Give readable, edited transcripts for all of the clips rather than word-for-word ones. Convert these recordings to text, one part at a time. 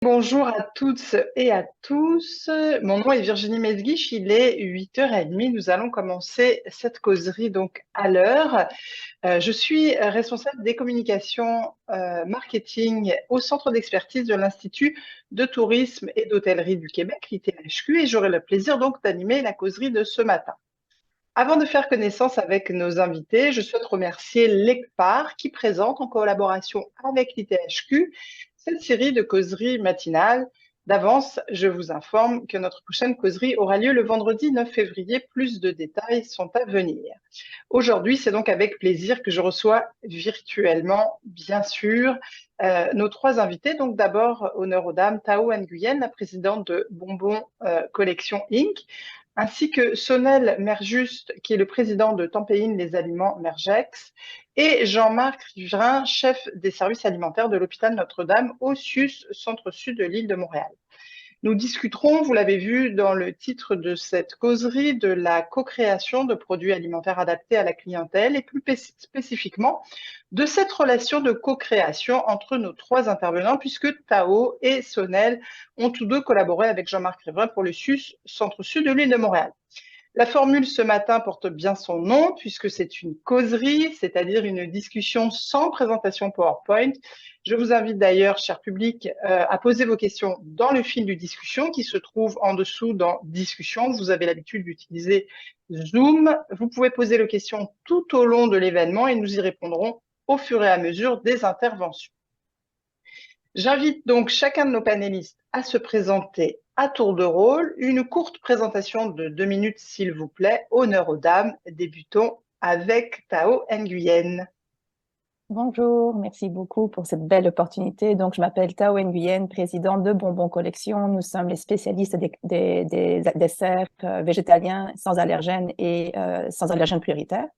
Bonjour à toutes et à tous. Mon nom est Virginie Mesguich, il est 8h30. Nous allons commencer cette causerie donc à l'heure. Je suis responsable des communications marketing au centre d'expertise de l'Institut de tourisme et d'hôtellerie du Québec, l'ITHQ, et j'aurai le plaisir donc d'animer la causerie de ce matin. Avant de faire connaissance avec nos invités, je souhaite remercier l'ECPAR qui présente en collaboration avec l'ITHQ cette série de causeries matinales. D'avance, je vous informe que notre prochaine causerie aura lieu le vendredi 9 février. Plus de détails sont à venir. Aujourd'hui, c'est donc avec plaisir que je reçois virtuellement, bien sûr, nos trois invités. Donc d'abord, honneur aux dames, Tao Nguyen, la présidente de Bonbon Collection Inc., ainsi que Sonel Merjuste, qui est le président de Tempéine Les Aliments Mergex, et Jean-Marc Riverain, chef des services alimentaires de l'hôpital Notre-Dame au CIUS, centre-sud de l'île de Montréal. Nous discuterons, vous l'avez vu dans le titre de cette causerie, de la co-création de produits alimentaires adaptés à la clientèle et plus spécifiquement de cette relation de co-création entre nos trois intervenants, puisque Tao et Sonel ont tous deux collaboré avec Jean-Marc Riverain pour le CIUS, centre-sud de l'île de Montréal. La formule ce matin porte bien son nom puisque c'est une causerie, c'est-à-dire une discussion sans présentation PowerPoint. Je vous invite d'ailleurs, cher public, à poser vos questions dans le fil de discussion qui se trouve en dessous dans Discussion. Vous avez l'habitude d'utiliser Zoom. Vous pouvez poser les questions tout au long de l'événement et nous y répondrons au fur et à mesure des interventions. J'invite donc chacun de nos panélistes à se présenter à tour de rôle. Une courte présentation de 2 minutes, s'il vous plaît. Honneur aux dames. Débutons avec Tao Nguyen. Bonjour, merci beaucoup pour cette belle opportunité. Donc, je m'appelle Tao Nguyen, présidente de Bonbon Collection. Nous sommes les spécialistes des desserts végétaliens sans allergènes et sans allergènes prioritaires.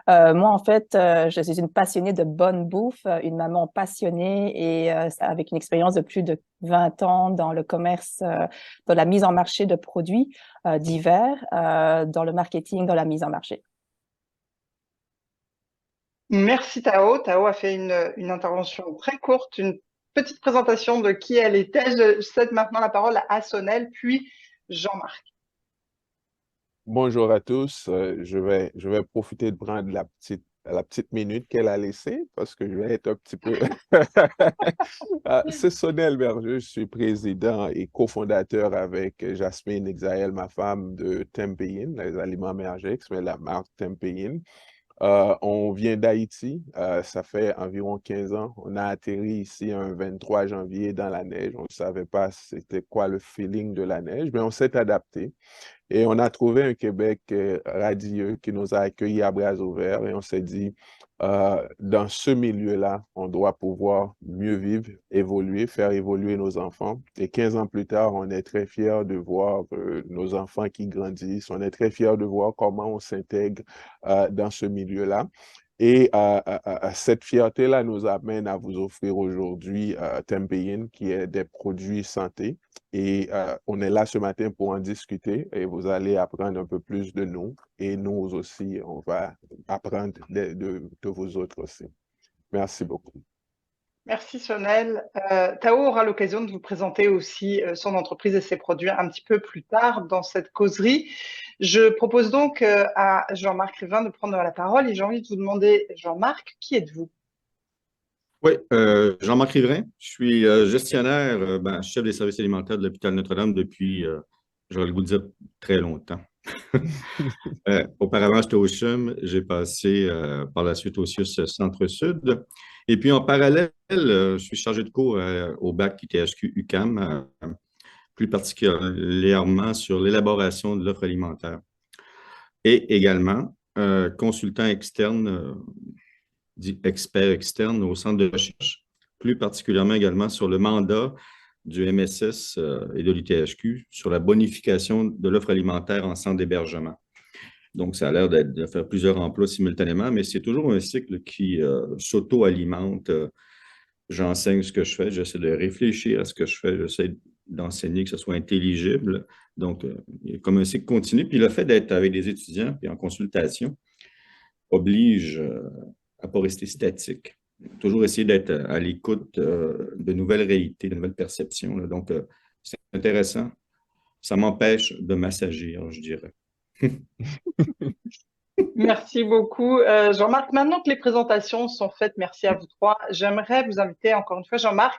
Moi, en fait, je suis une passionnée de bonne bouffe, une maman passionnée et avec une expérience de plus de 20 ans dans le commerce, dans la mise en marché de produits divers, dans le marketing, dans la mise en marché. Merci Tao. Tao a fait une intervention très courte, une petite présentation de qui elle était. Je cède maintenant la parole à Sonel, puis Jean-Marc. Bonjour à tous. Je vais profiter de prendre la petite minute qu'elle a laissée parce que je vais être un petit peu... C'est Sonel Berger, je suis président et cofondateur avec Jasmine Exaël, ma femme, de Tempéine, les aliments Mergex, mais la marque Tempéine. On vient d'Haïti, ça fait environ 15 ans. On a atterri ici un 23 janvier dans la neige. On ne savait pas c'était quoi le feeling de la neige, mais on s'est adapté. Et on a trouvé un Québec radieux qui nous a accueillis à bras ouverts et on s'est dit, dans ce milieu-là, on doit pouvoir mieux vivre, évoluer, faire évoluer nos enfants. Et 15 ans plus tard, on est très fiers de voir nos enfants qui grandissent. On est très fiers de voir comment on s'intègre dans ce milieu-là. Et cette fierté-là nous amène à vous offrir aujourd'hui Tempéine, qui est des produits santé. Et on est là ce matin pour en discuter et vous allez apprendre un peu plus de nous. Et nous aussi, on va apprendre de vous autres aussi. Merci beaucoup. Merci Sonel. Tao aura l'occasion de vous présenter aussi son entreprise et ses produits un petit peu plus tard dans cette causerie. Je propose donc à Jean-Marc Riverain de prendre la parole et j'ai envie de vous demander, Jean-Marc, qui êtes-vous? Oui, Jean-Marc Riverain. Je suis gestionnaire, chef des services alimentaires de l'hôpital Notre-Dame depuis, j'aurais le goût de dire, très longtemps. Auparavant, j'étais au CHUM. J'ai passé par la suite au CIUS Centre-Sud. Et puis, en parallèle, je suis chargé de cours au bac ITHQ UQAM, plus particulièrement sur l'élaboration de l'offre alimentaire. Et également, consultant externe, dit expert externe au centre de recherche, plus particulièrement également sur le mandat du MSS et de l'ITHQ sur la bonification de l'offre alimentaire en centre d'hébergement. Donc, ça a l'air de faire plusieurs emplois simultanément, mais c'est toujours un cycle qui s'auto-alimente. J'enseigne ce que je fais, j'essaie de réfléchir à ce que je fais, j'essaie d'enseigner que ce soit intelligible. Donc, il y a comme un cycle continu. Puis le fait d'être avec des étudiants et en consultation oblige à ne pas rester statique. toujours essayer d'être à l'écoute de nouvelles réalités, de nouvelles perceptions, là. Donc, c'est intéressant. Ça m'empêche de m'assagir, je dirais. Merci beaucoup. Jean-Marc, maintenant que les présentations sont faites, merci à vous trois. J'aimerais vous inviter encore une fois, Jean-Marc,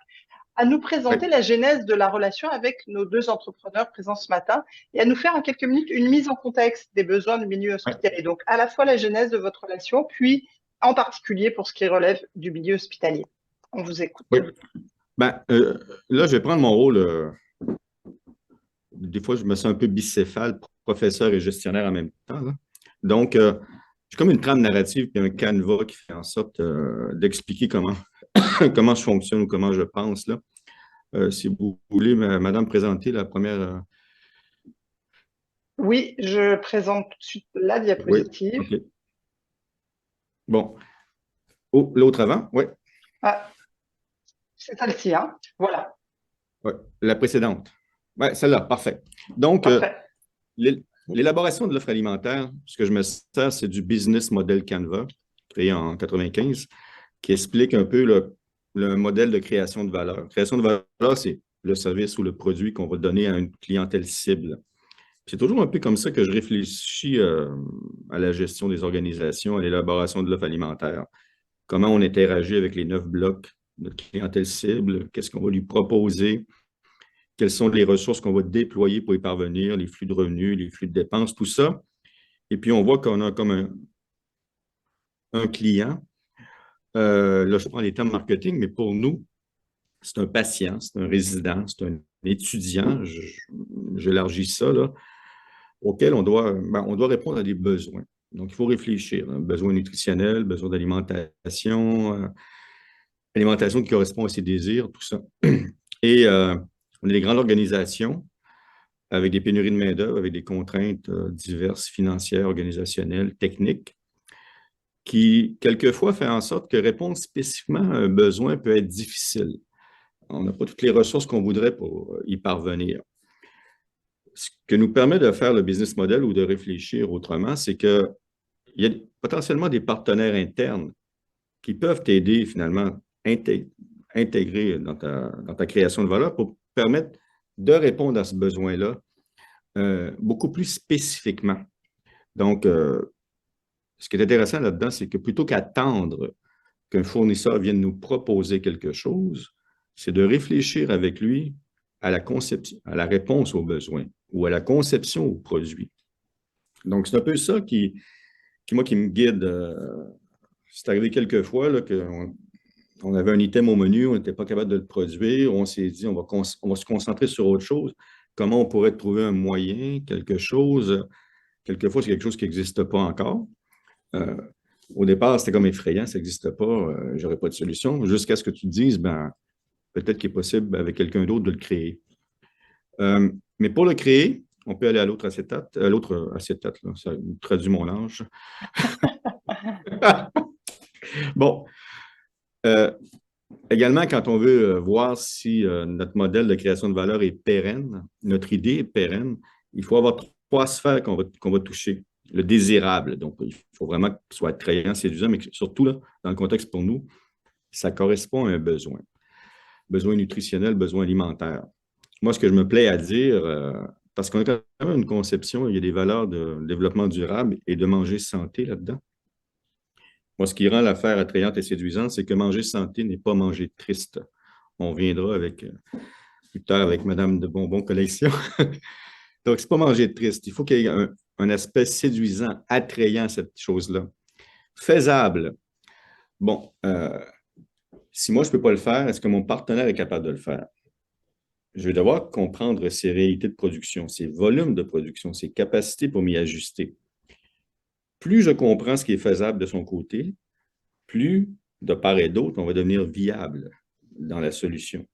à nous Oui, présenter la genèse de la relation avec nos deux entrepreneurs présents ce matin et à nous faire en quelques minutes une mise en contexte des besoins du milieu oui, hospitalier. Donc, à la fois la genèse de votre relation, puis en particulier pour ce qui relève du milieu hospitalier. On vous écoute. oui. Ben, là, je vais prendre mon rôle. Des fois, je me sens un peu bicéphale, professeur et gestionnaire en même temps, là. Donc, j'ai comme une trame narrative puis un canevas qui fait en sorte d'expliquer comment, comment je fonctionne ou comment je pense, là. Si vous voulez, madame, présenter la première. Oui, je présente tout de suite la Oui, diapositive. OK. Bon. Oh, l'autre avant? Oui, Ah, c'est celle-ci, hein? Voilà, ouais. La précédente. Oui, celle-là, parfait. Donc, parfait. l'élaboration de l'offre alimentaire, ce que je me sers, c'est du Business Model Canva, créé en 95, qui explique un peu le modèle de création de valeur. Création de valeur, c'est le service ou le produit qu'on va donner à une clientèle cible. C'est toujours un peu comme ça que je réfléchis à la gestion des organisations, à l'élaboration de l'offre alimentaire. Comment on interagit avec les 9 blocs de clientèle cible, qu'est-ce qu'on va lui proposer, quelles sont les ressources qu'on va déployer pour y parvenir, les flux de revenus, les flux de dépenses, tout ça. Et puis, on voit qu'on a comme un client. Là, je prends les termes marketing, mais pour nous, c'est un patient, c'est un résident, c'est un étudiant, j'élargis ça, là, auquel on doit répondre à des besoins. Donc, il faut réfléchir, hein, besoin nutritionnel, besoin d'alimentation, alimentation qui correspond à ses désirs, tout ça. Et on est des grandes organisations avec des pénuries de main-d'œuvre, avec des contraintes diverses, financières, organisationnelles, techniques, qui, quelquefois, fait en sorte que répondre spécifiquement à un besoin peut être difficile. On n'a pas toutes les ressources qu'on voudrait pour y parvenir. Ce que nous permet de faire le business model ou de réfléchir autrement, c'est qu'il y a potentiellement des partenaires internes qui peuvent t'aider finalement à intégrer dans ta création de valeur pour permettre de répondre à ce besoin-là beaucoup plus spécifiquement. Donc, ce qui est intéressant là-dedans, c'est que plutôt qu'attendre qu'un fournisseur vienne nous proposer quelque chose, c'est de réfléchir avec lui à la conception, à la réponse aux besoins ou à la conception au produit. Donc, c'est un peu ça qui me guide. C'est arrivé quelques fois là, qu'on avait un item au menu, on n'était pas capable de le produire, on s'est dit on va se concentrer sur autre chose. Comment on pourrait trouver un moyen, quelque chose. Quelquefois, c'est quelque chose qui n'existe pas encore. Au départ, c'était comme effrayant, ça n'existe pas, j'aurais pas de solution, jusqu'à ce que tu te dises, ben, peut-être qu'il est possible avec quelqu'un d'autre de le créer. Mais pour le créer, on peut aller à l'autre acétate, là, ça traduit mon âge. Bon. Également, quand on veut voir si notre modèle de création de valeur est pérenne, notre idée est pérenne, il faut avoir 3 sphères qu'on va toucher. Le désirable, donc il faut vraiment qu'il soit attrayant, séduisant, mais surtout, là, dans le contexte pour nous, ça correspond à un besoin. Besoin nutritionnel, besoin alimentaire. Moi, ce que je me plais à dire, parce qu'on a quand même une conception, il y a des valeurs de développement durable et de manger santé là-dedans. Moi, ce qui rend l'affaire attrayante et séduisante, c'est que manger santé n'est pas manger triste. On viendra plus tard avec Madame de Bonbon Collection. Donc, c'est pas manger triste. Il faut qu'il y ait un aspect séduisant, attrayant à cette chose-là. Faisable. Bon, si moi, je ne peux pas le faire, est-ce que mon partenaire est capable de le faire? Je vais devoir comprendre ses réalités de production, ses volumes de production, ses capacités pour m'y ajuster. Plus je comprends ce qui est faisable de son côté, plus, de part et d'autre, on va devenir viable dans la solution.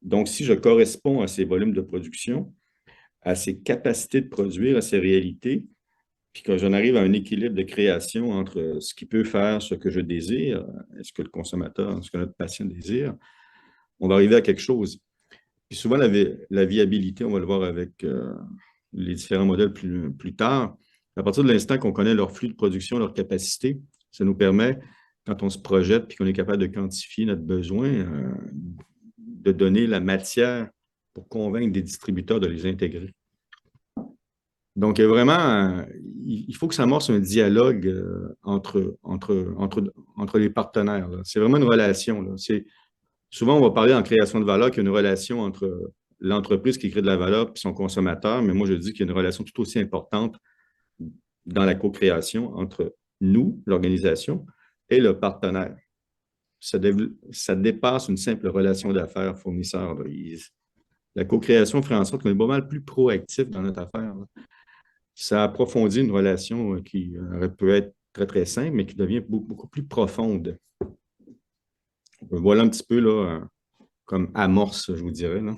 Donc, si je corresponds à ces volumes de production, à ses capacités de produire, à ses réalités, puis que j'en arrive à un équilibre de création entre ce qui peut faire ce que je désire, ce que le consommateur, ce que notre patient désire, on va arriver à quelque chose. Puis souvent, la viabilité, on va le voir avec les différents modèles plus tard. À partir de l'instant qu'on connaît leur flux de production, leur capacité, ça nous permet, quand on se projette puis qu'on est capable de quantifier notre besoin, de donner la matière pour convaincre des distributeurs de les intégrer. Donc, vraiment, il faut que ça amorce un dialogue entre les partenaires. C'est vraiment une relation. Là. Souvent, on va parler en création de valeur qu'il y a une relation entre l'entreprise qui crée de la valeur et son consommateur, mais moi, je dis qu'il y a une relation tout aussi importante dans la co-création entre nous, l'organisation, et le partenaire. Ça dépasse une simple relation d'affaires fournisseur. Là. La co-création ferait en sorte qu'on est pas mal plus proactif dans notre affaire. Là. Ça approfondit une relation qui peut être très, très simple, mais qui devient beaucoup plus profonde. Voilà un petit peu là, comme amorce, je vous dirais. Là.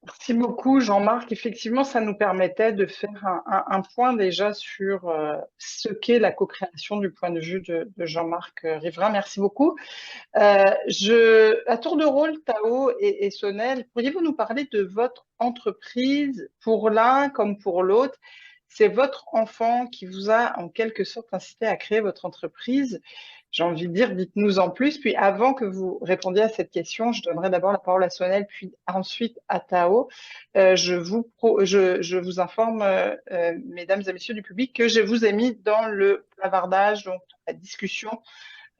Merci beaucoup, Jean-Marc. Effectivement, ça nous permettait de faire un point déjà sur ce qu'est la co-création du point de vue de Jean-Marc Riverain. Merci beaucoup. À tour de rôle, Tao et Sonel, pourriez-vous nous parler de votre entreprise pour l'un comme pour l'autre? C'est votre enfant qui vous a en quelque sorte incité à créer votre entreprise. J'ai envie de dire, dites-nous en plus. Puis avant que vous répondiez à cette question, je donnerai d'abord la parole à Sonel, puis ensuite à Tao. Je vous informe, mesdames et messieurs du public, que je vous ai mis dans le clavardage, donc la discussion,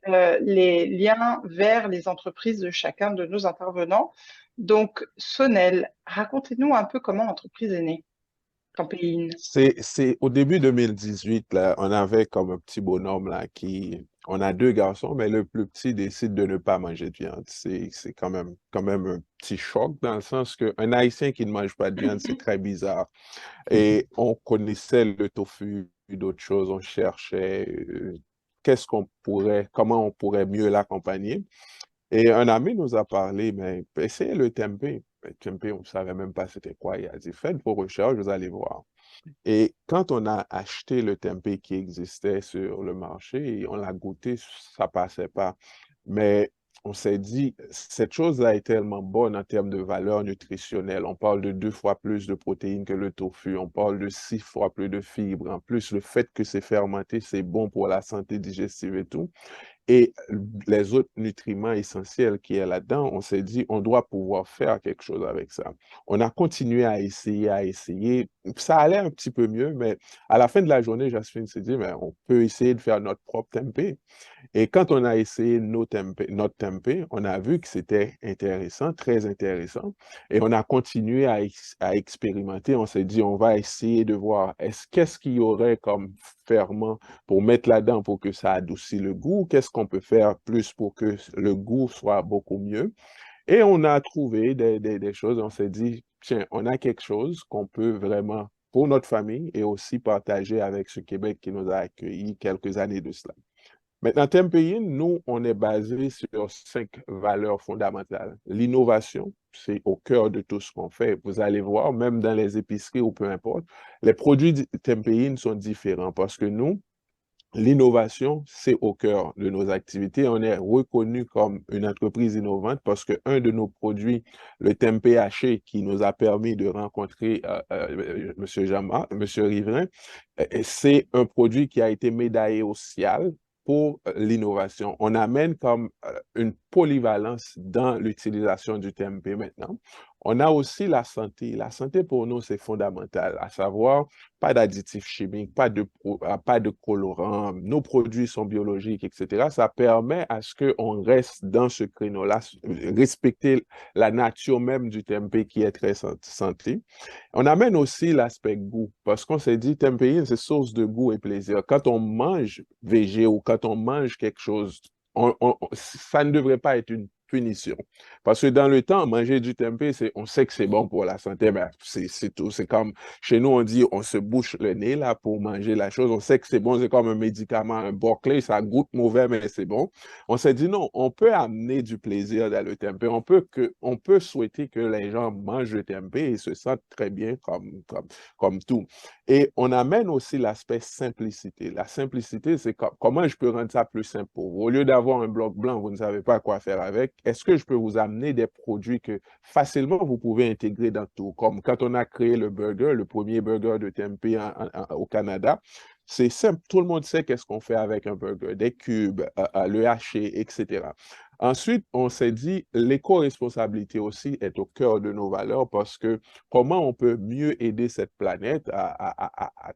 les liens vers les entreprises de chacun de nos intervenants. Donc, Sonel, racontez-nous un peu comment l'entreprise est née. Campéine. C'est au début 2018, là, on avait comme un petit bonhomme là on a 2 garçons, mais le plus petit décide de ne pas manger de viande. C'est quand même un petit choc dans le sens qu'un Haïtien qui ne mange pas de viande, c'est très bizarre. Et on connaissait le tofu, d'autres choses, on cherchait comment on pourrait mieux l'accompagner. Et un ami nous a parlé, mais essayez le tempeh. Le tempeh, on ne savait même pas c'était quoi. Il a dit, faites vos recherches, vous allez voir. Et quand on a acheté le tempeh qui existait sur le marché, on l'a goûté, ça passait pas. Mais on s'est dit, cette chose-là est tellement bonne en termes de valeur nutritionnelle. On parle de 2 fois plus de protéines que le tofu. On parle de 6 fois plus de fibres. En plus, le fait que c'est fermenté, c'est bon pour la santé digestive et tout. Et les autres nutriments essentiels qui est là-dedans, on s'est dit, on doit pouvoir faire quelque chose avec ça. On a continué à essayer. Ça allait un petit peu mieux, mais à la fin de la journée, Jasmine s'est dit, mais on peut essayer de faire notre propre tempeh. Et quand on a essayé notre tempeh, on a vu que c'était intéressant, très intéressant. Et on a continué à expérimenter. On s'est dit, on va essayer de voir qu'est-ce qu'il y aurait comme ferment pour mettre là-dedans pour que ça adoucisse le goût. Qu'est-ce qu'on peut faire plus pour que le goût soit beaucoup mieux? Et on a trouvé des choses. On s'est dit, tiens, on a quelque chose qu'on peut vraiment, pour notre famille, et aussi partager avec ce Québec qui nous a accueillis quelques années de cela. Maintenant, Tempeh, nous, on est basé sur 5 valeurs fondamentales. L'innovation, c'est au cœur de tout ce qu'on fait. Vous allez voir, même dans les épiceries ou peu importe, les produits Tempeh sont différents parce que nous, l'innovation, c'est au cœur de nos activités. On est reconnu comme une entreprise innovante parce qu'un de nos produits, le tempeh haché, qui nous a permis de rencontrer M. Riverain, c'est un produit qui a été médaillé au CIAL pour l'innovation. On amène comme une polyvalence dans l'utilisation du tempeh maintenant. On a aussi la santé. La santé pour nous, c'est fondamental, à savoir pas d'additifs chimiques, pas de colorants, nos produits sont biologiques, etc. Ça permet à ce qu'on reste dans ce créneau-là, respecter la nature même du tempeh qui est très santé. On amène aussi l'aspect goût, parce qu'on s'est dit, tempeh, c'est source de goût et plaisir. Quand on mange végé ou quand on mange quelque chose, ça ne devrait pas être une punition. Parce que dans le temps, manger du tempeh, on sait que c'est bon pour la santé, mais c'est tout. C'est comme, chez nous, on dit, on se bouche le nez là pour manger la chose. On sait que c'est bon, c'est comme un médicament, un Barclay, ça goûte mauvais, mais c'est bon. On s'est dit, non, on peut amener du plaisir dans le tempeh. On peut souhaiter que les gens mangent le tempeh et se sentent très bien comme tout. Et on amène aussi l'aspect simplicité. La simplicité, c'est comment je peux rendre ça plus simple pour vous. Au lieu d'avoir un bloc blanc, vous ne savez pas quoi faire avec, est-ce que je peux vous amener des produits que facilement vous pouvez intégrer dans tout? Comme quand on a créé le burger, le premier burger de tempeh au Canada, C'est simple, tout le monde sait qu'est-ce qu'on fait avec un burger, des cubes, le haché, etc. Ensuite, on s'est dit, l'éco-responsabilité aussi est au cœur de nos valeurs parce que comment on peut mieux aider cette planète,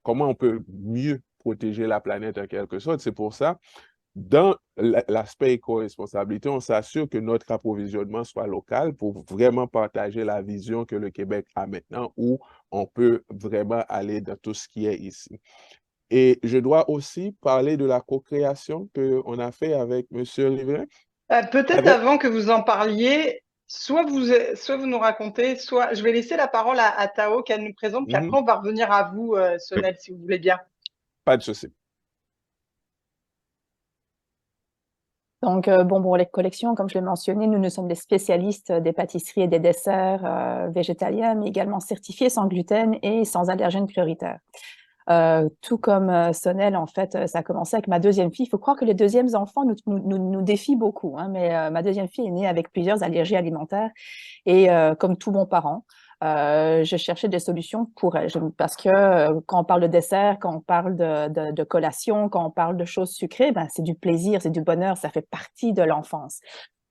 comment on peut mieux protéger la planète en quelque sorte. C'est pour ça, dans l'aspect éco-responsabilité, on s'assure que notre approvisionnement soit local pour vraiment partager la vision que le Québec a maintenant où on peut vraiment aller dans tout ce qui est ici. Et je dois aussi parler de la co-création qu'on a fait avec M. Livrin. Peut-être Avec... avant que vous en parliez, soit vous nous racontez, soit je vais laisser la parole à Tao qu'elle nous présente, puis après on va revenir à vous, Sonel, si vous voulez bien. Pas de souci. Donc, Bonbons Collection, comme je l'ai mentionné, nous sommes des spécialistes des pâtisseries et des desserts végétaliens, mais également certifiés sans gluten et sans allergènes prioritaires. Tout comme Sonel, en fait, ça a commencé avec ma deuxième fille. Il faut croire que les deuxièmes enfants nous défient beaucoup, hein, mais ma deuxième fille est née avec plusieurs allergies alimentaires et comme tout bon parent, je cherchais des solutions pour elle. Parce que quand on parle de dessert, quand on parle de collation, quand on parle de choses sucrées, ben, c'est du plaisir, c'est du bonheur, ça fait partie de l'enfance.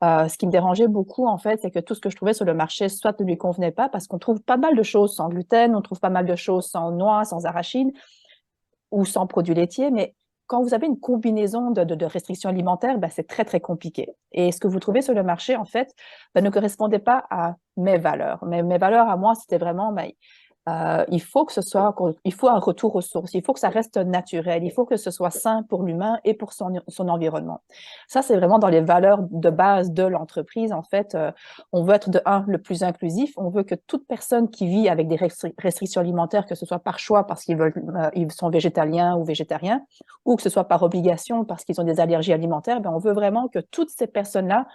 Ce qui me dérangeait beaucoup, en fait, c'est que tout ce que je trouvais sur le marché, soit ne lui convenait pas, parce qu'on trouve pas mal de choses sans gluten, on trouve pas mal de choses sans noix, sans arachides ou sans produits laitiers, mais quand vous avez une combinaison de restrictions alimentaires, ben, c'est très, très compliqué. Et ce que vous trouvez sur le marché, en fait, ben, ne correspondait pas à mes valeurs. Mes valeurs à moi, c'était vraiment, ben, il faut un retour aux sources, il faut que ça reste naturel, il faut que ce soit sain pour l'humain et pour son environnement. Ça, c'est vraiment dans les valeurs de base de l'entreprise. En fait, on veut être le plus inclusif, on veut que toute personne qui vit avec des restrictions alimentaires, que ce soit par choix parce ils sont végétaliens ou végétariens, ou que ce soit par obligation parce qu'ils ont des allergies alimentaires, ben, on veut vraiment que toutes ces personnes-là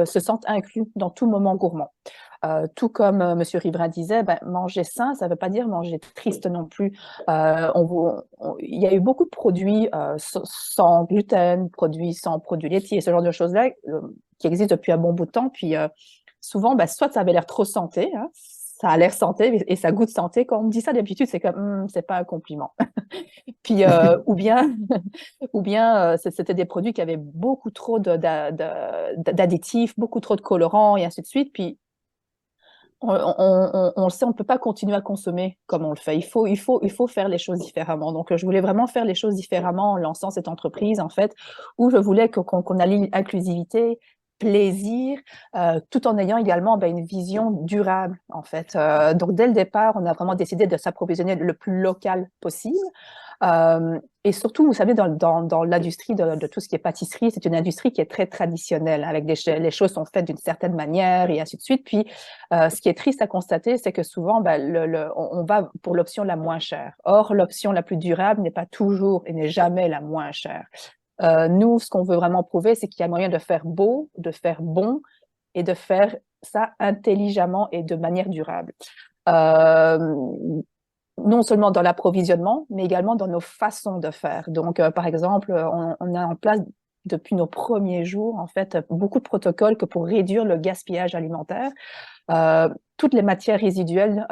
se sentent inclus dans tout moment gourmand. Tout comme M. Riverain disait, ben, manger sain, ça ne veut pas dire manger triste non plus. Il y a eu beaucoup de produits sans gluten, produits sans produits laitiers, ce genre de choses-là qui existent depuis un bon bout de temps. Puis souvent, ben, soit ça avait l'air trop santé, hein, ça a l'air santé et ça goûte santé. Quand on me dit ça d'habitude, c'est comme c'est pas un compliment. Puis ou bien c'était des produits qui avaient beaucoup trop d'additifs, beaucoup trop de colorants et ainsi de suite. Puis on le sait, on ne peut pas continuer à consommer comme on le fait. Il faut faire les choses différemment. Donc, je voulais vraiment faire les choses différemment en lançant cette entreprise, en fait, où je voulais qu'on allie inclusivité, plaisir, tout en ayant également une vision durable, en fait. Donc, dès le départ, on a vraiment décidé de s'approvisionner le plus local possible. Et surtout, vous savez, dans l'industrie de tout ce qui est pâtisserie, c'est une industrie qui est très traditionnelle, avec les choses sont faites d'une certaine manière et ainsi de suite. Puis, ce qui est triste à constater, c'est que souvent, on va pour l'option la moins chère. Or, l'option la plus durable n'est pas toujours et n'est jamais la moins chère. Nous, ce qu'on veut vraiment prouver, c'est qu'il y a moyen de faire beau, de faire bon et de faire ça intelligemment et de manière durable. Non seulement dans l'approvisionnement, mais également dans nos façons de faire. Donc, par exemple, on a en place depuis nos premiers jours, en fait, beaucoup de protocoles que pour réduire le gaspillage alimentaire, toutes les matières résiduelles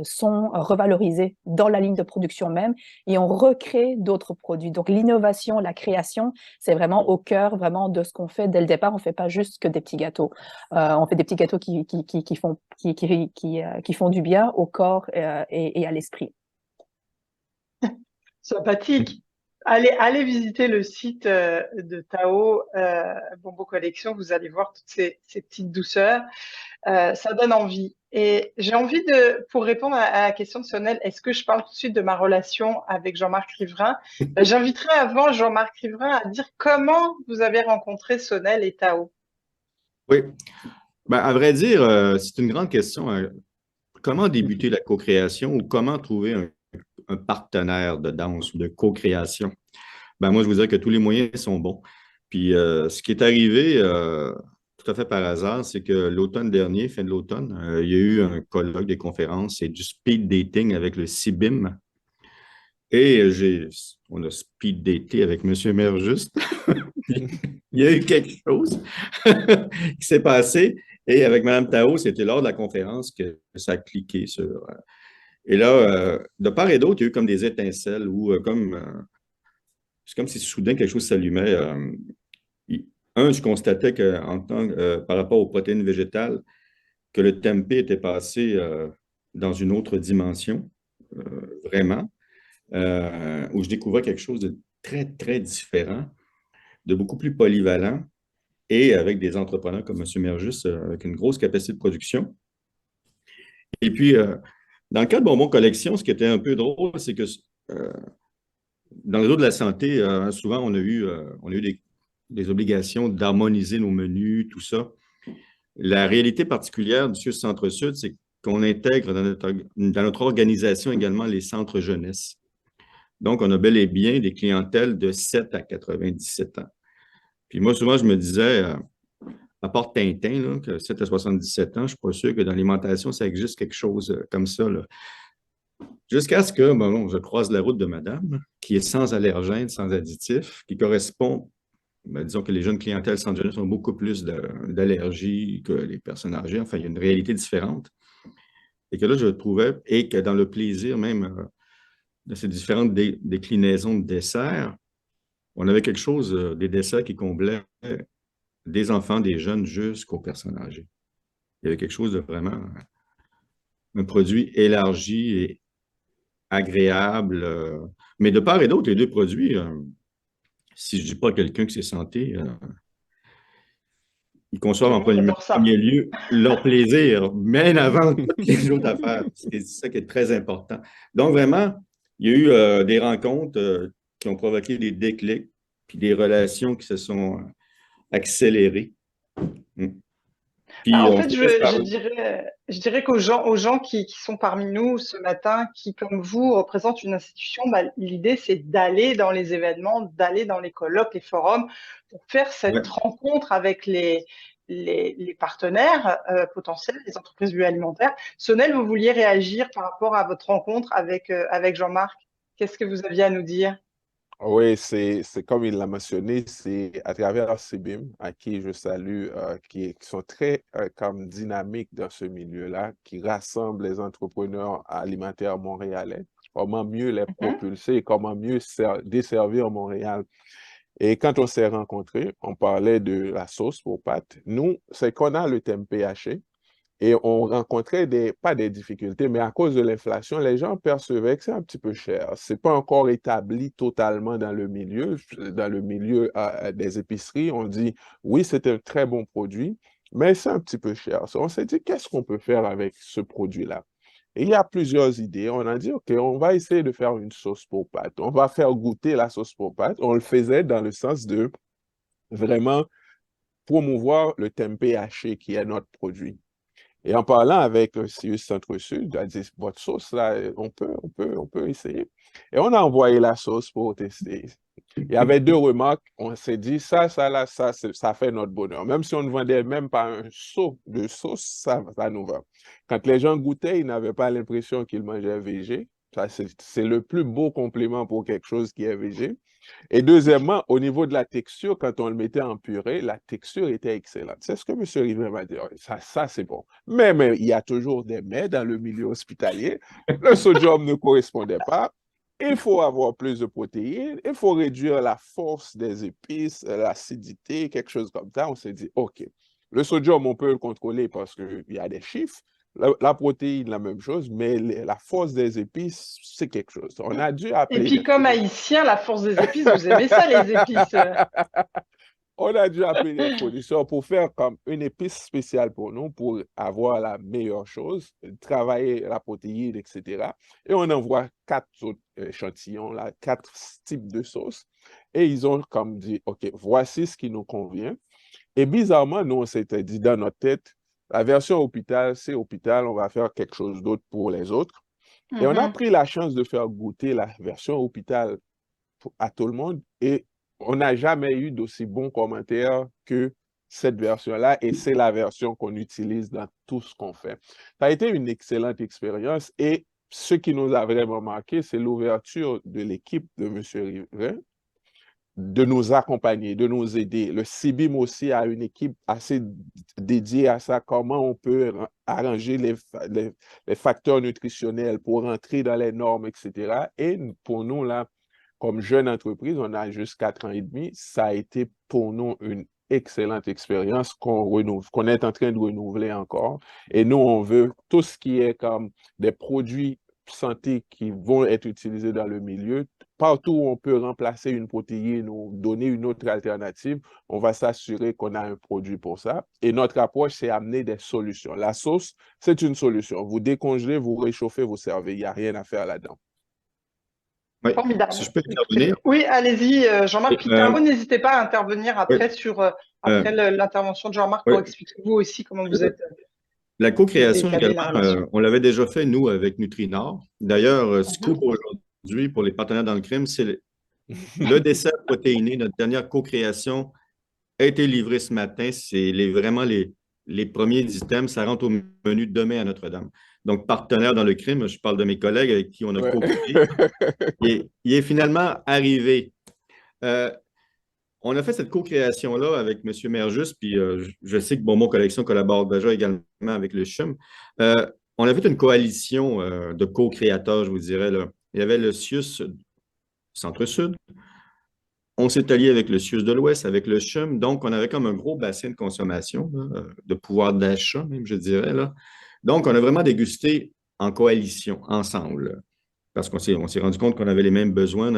sont revalorisées dans la ligne de production même et on recrée d'autres produits. Donc, l'innovation, la création, c'est vraiment au cœur vraiment de ce qu'on fait dès le départ. On ne fait pas juste que des petits gâteaux. On fait des petits gâteaux qui font du bien au corps et à l'esprit. Sympathique. Allez visiter le site de Tao, Bonbons Collection, vous allez voir toutes ces petites douceurs. Ça donne envie. Et j'ai envie pour répondre à la question de Sonel, est-ce que je parle tout de suite de ma relation avec Jean-Marc Riverain? J'inviterai avant Jean-Marc Riverain à dire comment vous avez rencontré Sonel et Tao. Oui. Ben, à vrai dire, c'est une grande question. Comment débuter la co-création ou comment trouver un partenaire de danse ou de co-création? Ben, moi, je vous dirais que tous les moyens sont bons. Puis, ce qui est arrivé tout à fait par hasard, c'est que l'automne dernier, fin de l'automne, il y a eu un colloque, des conférences et du speed dating avec le CIBIM. Et on a speed daté avec M. Merjuste. Il y a eu quelque chose qui s'est passé. Et avec Mme Tao, c'était lors de la conférence que ça a cliqué sur. Et là, de part et d'autre, il y a eu comme des étincelles ou comme c'est comme si soudain quelque chose s'allumait. Je constatais que, par rapport aux protéines végétales, que le tempeh était passé dans une autre dimension, vraiment, où je découvrais quelque chose de très, très différent, de beaucoup plus polyvalent, et avec des entrepreneurs comme M. Mergus, avec une grosse capacité de production. Et puis, dans le cas de Bonbon Collection, ce qui était un peu drôle, c'est que dans le dos de la santé, souvent, on a eu des obligations d'harmoniser nos menus, tout ça. La réalité particulière du Centre-Sud, c'est qu'on intègre dans notre organisation également les centres jeunesse. Donc, on a bel et bien des clientèles de 7 à 97 ans. Puis moi, souvent, je me disais, à part Tintin, là, que 7 à 77 ans, je ne suis pas sûr que dans l'alimentation, ça existe quelque chose comme ça, là. Jusqu'à ce que bon, je croise la route de madame, qui est sans allergènes, sans additifs, qui correspond, disons que les jeunes clientèles sans jeunesse ont beaucoup plus d'allergies que les personnes âgées. Enfin, il y a une réalité différente. Et que là, je trouvais, et que dans le plaisir même de ces différentes déclinaisons de desserts, on avait quelque chose, des desserts qui comblaient des enfants, des jeunes, jusqu'aux personnes âgées. Il y avait quelque chose de vraiment, un produit élargi et agréable. Mais de part et d'autre, les deux produits, si je ne dis pas à quelqu'un que c'est santé, ils Tout conçoivent le en monde adore ça. premier lieu leur plaisir, bien avant toutes les autres affaires. C'est ça qui est très important. Donc, vraiment, il y a eu des rencontres qui ont provoqué des déclics, puis des relations qui se sont accélérées. Puis, En on fait, se laisse parler. je dirais aux gens qui sont parmi nous ce matin, qui, comme vous, représentent une institution, bah, l'idée, c'est d'aller dans les événements, d'aller dans les colloques, les forums, pour faire cette Ouais. rencontre avec les partenaires potentiels, les entreprises alimentaires. Sonel, vous vouliez réagir par rapport à votre rencontre avec Jean-Marc. Qu'est-ce que vous aviez à nous dire? Oui, c'est comme il l'a mentionné, c'est à travers CBIM, à qui je salue, qui sont très comme dynamiques dans ce milieu-là, qui rassemblent les entrepreneurs alimentaires montréalais, comment mieux les propulser, comment mieux desservir Montréal. Et quand on s'est rencontrés, on parlait de la sauce pour pâtes. Nous, c'est qu'on a le tempeh haché. Et on rencontrait pas des difficultés, mais à cause de l'inflation, les gens percevaient que c'est un petit peu cher. C'est pas encore établi totalement dans le milieu. Dans le milieu des épiceries, on dit, oui, c'est un très bon produit, mais c'est un petit peu cher. On s'est dit, qu'est-ce qu'on peut faire avec ce produit-là? Et il y a plusieurs idées. On a dit, OK, on va essayer de faire une sauce pour pâtes. On va faire goûter la sauce pour pâtes. On le faisait dans le sens de vraiment promouvoir le tempeh haché qui est notre produit. Et en parlant avec le CIUS Centre-Sud, il a dit, votre sauce, là, on peut essayer. Et on a envoyé la sauce pour tester. Il y avait deux remarques. On s'est dit, ça fait notre bonheur. Même si on ne vendait même pas un seau de sauce, ça nous va. Quand les gens goûtaient, ils n'avaient pas l'impression qu'ils mangeaient végé. Ça, c'est le plus beau compliment pour quelque chose qui est végé. Et deuxièmement, au niveau de la texture, quand on le mettait en purée, la texture était excellente. C'est ce que M. Rivet m'a dit. Ça c'est bon. Mais il y a toujours des mais dans le milieu hospitalier. Le sodium ne correspondait pas. Il faut avoir plus de protéines. Il faut réduire la force des épices, l'acidité, quelque chose comme ça. On s'est dit, OK. Le sodium, on peut le contrôler parce qu'il y a des chiffres. La protéine, la même chose, mais la force des épices, c'est quelque chose. On a dû Et appeler puis, des comme haïtien, la force des épices, vous aimez ça, les épices. On a dû appeler les fournisseurs pour faire comme une épice spéciale pour nous, pour avoir la meilleure chose, travailler la protéine, etc. Et on envoie 4 autres échantillons, là, 4 types de sauces. Et ils ont comme dit, OK, voici ce qui nous convient. Et bizarrement, nous, on s'était dit dans notre tête, la version hôpital, c'est hôpital, on va faire quelque chose d'autre pour les autres. Et on a pris la chance de faire goûter la version hôpital à tout le monde et on n'a jamais eu d'aussi bons commentaires que cette version-là et c'est la version qu'on utilise dans tout ce qu'on fait. Ça a été une excellente expérience et ce qui nous a vraiment marqué, c'est l'ouverture de l'équipe de M. Riverain de nous accompagner, de nous aider. Le CIBIM aussi a une équipe assez dédiée à ça, comment on peut arranger les facteurs nutritionnels pour rentrer dans les normes, etc. Et pour nous, là, comme jeune entreprise, on a juste 4 ans et demi, ça a été pour nous une excellente expérience qu'on est en train de renouveler encore. Et nous, on veut tout ce qui est comme des produits santé qui vont être utilisés dans le milieu. Partout où on peut remplacer une protéine ou donner une autre alternative, on va s'assurer qu'on a un produit pour ça. Et notre approche, c'est amener des solutions. La sauce, c'est une solution. Vous décongelez, vous réchauffez, vous servez. Il n'y a rien à faire là-dedans. Oui, Formidable. si je peux intervenir. Oui, allez-y, Jean-Marc. Puis Tao, n'hésitez pas à intervenir après après l'intervention de Jean-Marc pour expliquer vous aussi comment vous êtes. La co-création établi également, la relation. on l'avait déjà fait, nous, avec Nutrinor. D'ailleurs, Scoop aujourd'hui, pour les partenaires dans le crime, c'est le dessert protéiné, notre dernière co-création, a été livré ce matin. C'est vraiment les premiers items. Ça rentre au menu demain à Notre-Dame. Donc, partenaire dans le crime, je parle de mes collègues avec qui on a co-créé. Il est finalement arrivé. On a fait cette co-création-là avec M. Merjus, puis je sais que Bonbon Collection collabore déjà également avec le CHUM. On a fait une coalition de co-créateurs, je vous dirais. Là. Il y avait le CIUS Centre-Sud. On s'est allié avec le CIUS de l'Ouest, avec le CHUM. Donc, on avait comme un gros bassin de consommation, là, de pouvoir d'achat, même, je dirais. Là. Donc, on a vraiment dégusté en coalition, ensemble, parce qu'on s'est rendu compte qu'on avait les mêmes besoins,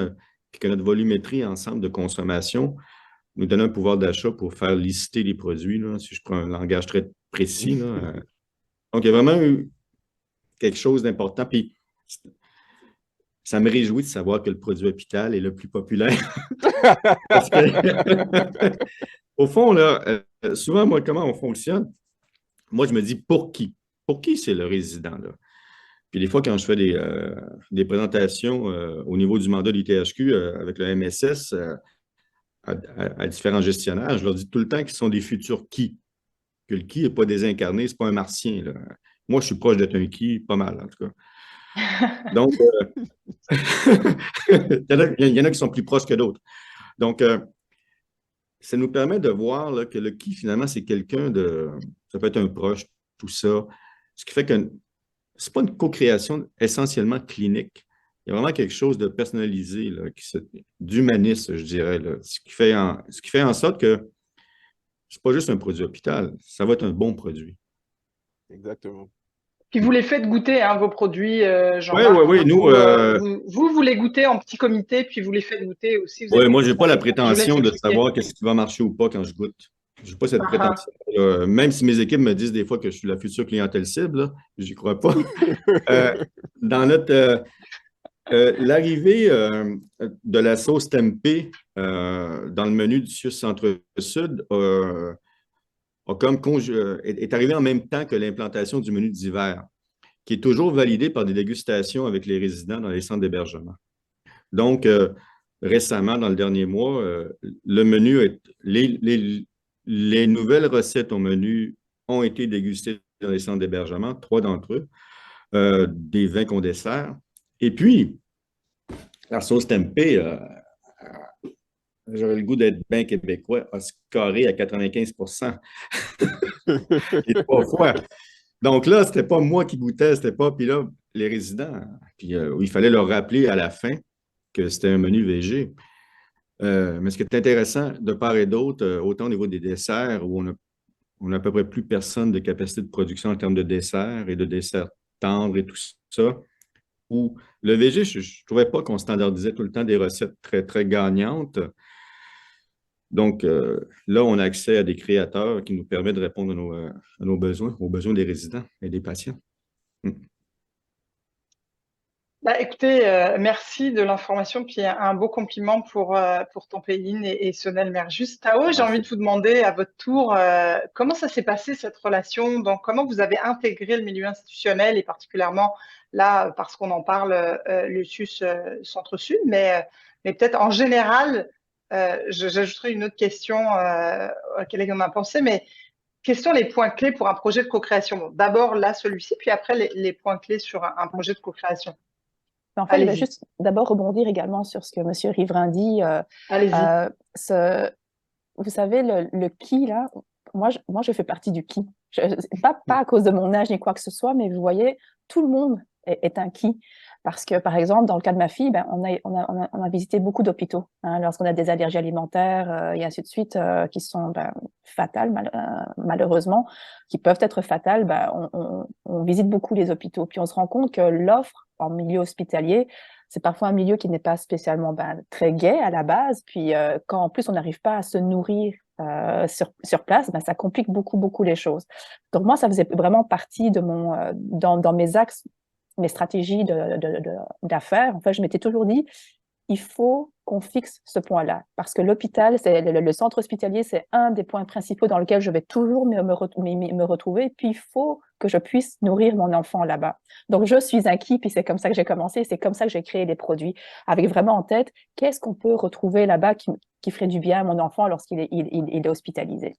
puis que notre volumétrie ensemble de consommation nous donne un pouvoir d'achat pour faire lister les produits, là, si je prends un langage très précis. Là. Donc, il y a vraiment eu quelque chose d'important. Puis, ça me réjouit de savoir que le produit hôpital est le plus populaire. Parce que, au fond, là, souvent, moi, comment on fonctionne? Moi, je me dis, pour qui? Pour qui c'est le résident, là? Puis des fois, quand je fais des présentations au niveau du mandat du THQ avec le MSS à différents gestionnaires, je leur dis tout le temps qu'ils sont des futurs qui. Que le qui n'est pas désincarné, ce n'est pas un martien. Là. Moi, je suis proche d'être un qui, pas mal, en tout cas. Donc, il y en a qui sont plus proches que d'autres. Donc, ça nous permet de voir là, que le qui, finalement, c'est quelqu'un de... Ça peut être un proche, tout ça. Ce qui fait que ce n'est pas une co-création essentiellement clinique. Il y a vraiment quelque chose de personnalisé, d'humaniste, je dirais. Là, ce qui fait en sorte que ce n'est pas juste un produit hôpital, ça va être un bon produit. Exactement. Puis vous les faites goûter, hein, vos produits, Oui, Jean-Marc. oui, Vous les goûtez en petit comité, puis vous les faites goûter aussi. Oui, moi, je n'ai pas la prétention de savoir qu'est-ce qui va marcher ou pas quand je goûte. Je n'ai pas cette prétention. Même si mes équipes me disent des fois que je suis la future clientèle cible, je n'y crois pas. Dans notre... l'arrivée de la sauce tempeh dans le menu du CIUS Centre-Sud est arrivée en même temps que l'implantation du menu d'hiver, qui est toujours validé par des dégustations avec les résidents dans les centres d'hébergement. Donc, récemment, dans le dernier mois, le menu, les nouvelles recettes au menu ont été dégustées dans les centres d'hébergement, 3 d'entre eux, des vins qu'on dessert. Et puis, la sauce tempeh, j'aurais le goût d'être bien québécois, a scoré à 95%. Et 3 fois. Donc là, ce n'était pas moi qui goûtais, c'était pas. Puis là, les résidents, puis il fallait leur rappeler à la fin que c'était un menu végé. Mais ce qui est intéressant, de part et d'autre, autant au niveau des desserts, où on a à peu près plus personne de capacité de production en termes de desserts et de desserts tendres et tout ça, où le végé, je ne trouvais pas qu'on standardisait tout le temps des recettes très, très gagnantes. Donc, là, on a accès à des créateurs qui nous permettent de répondre à nos besoins, aux besoins des résidents et des patients. Bah, écoutez, merci de l'information, puis un beau compliment pour Tempéine et Sonel Merjus. Tao, j'ai envie de vous demander à votre tour, comment ça s'est passé cette relation, donc comment vous avez intégré le milieu institutionnel et particulièrement là, parce qu'on en parle, le CIUS Centre-Sud, mais peut-être en général, j'ajouterai une autre question à laquelle on a pensé, mais quels sont les points clés pour un projet de co-création? Bon, d'abord là, celui-ci, puis après les points clés sur un projet de co-création. En fait, je vais juste d'abord rebondir également sur ce que M. Riverain dit. Vous savez, le qui, là, moi, je fais partie du qui. Pas à cause de mon âge ni quoi que ce soit, mais vous voyez, tout le monde est un qui. Parce que, par exemple, dans le cas de ma fille, ben, on a visité beaucoup d'hôpitaux hein, lorsqu'on a des allergies alimentaires et ainsi de suite qui sont fatales, malheureusement, qui peuvent être fatales. Ben, on visite beaucoup les hôpitaux. Puis on se rend compte que l'offre en milieu hospitalier, c'est parfois un milieu qui n'est pas spécialement très gai à la base. Puis quand en plus on n'arrive pas à se nourrir sur place, ben, ça complique beaucoup les choses. Donc moi, ça faisait vraiment partie de dans mes axes, mes stratégies d'affaires. En fait, je m'étais toujours dit, il faut qu'on fixe ce point-là. Parce que l'hôpital, le centre hospitalier, c'est un des points principaux dans lequel je vais toujours me retrouver. Puis, il faut que je puisse nourrir mon enfant là-bas. Donc, je suis un qui, puis c'est comme ça que j'ai commencé. C'est comme ça que j'ai créé les produits, avec vraiment en tête, qu'est-ce qu'on peut retrouver là-bas qui ferait du bien à mon enfant lorsqu'il est hospitalisé.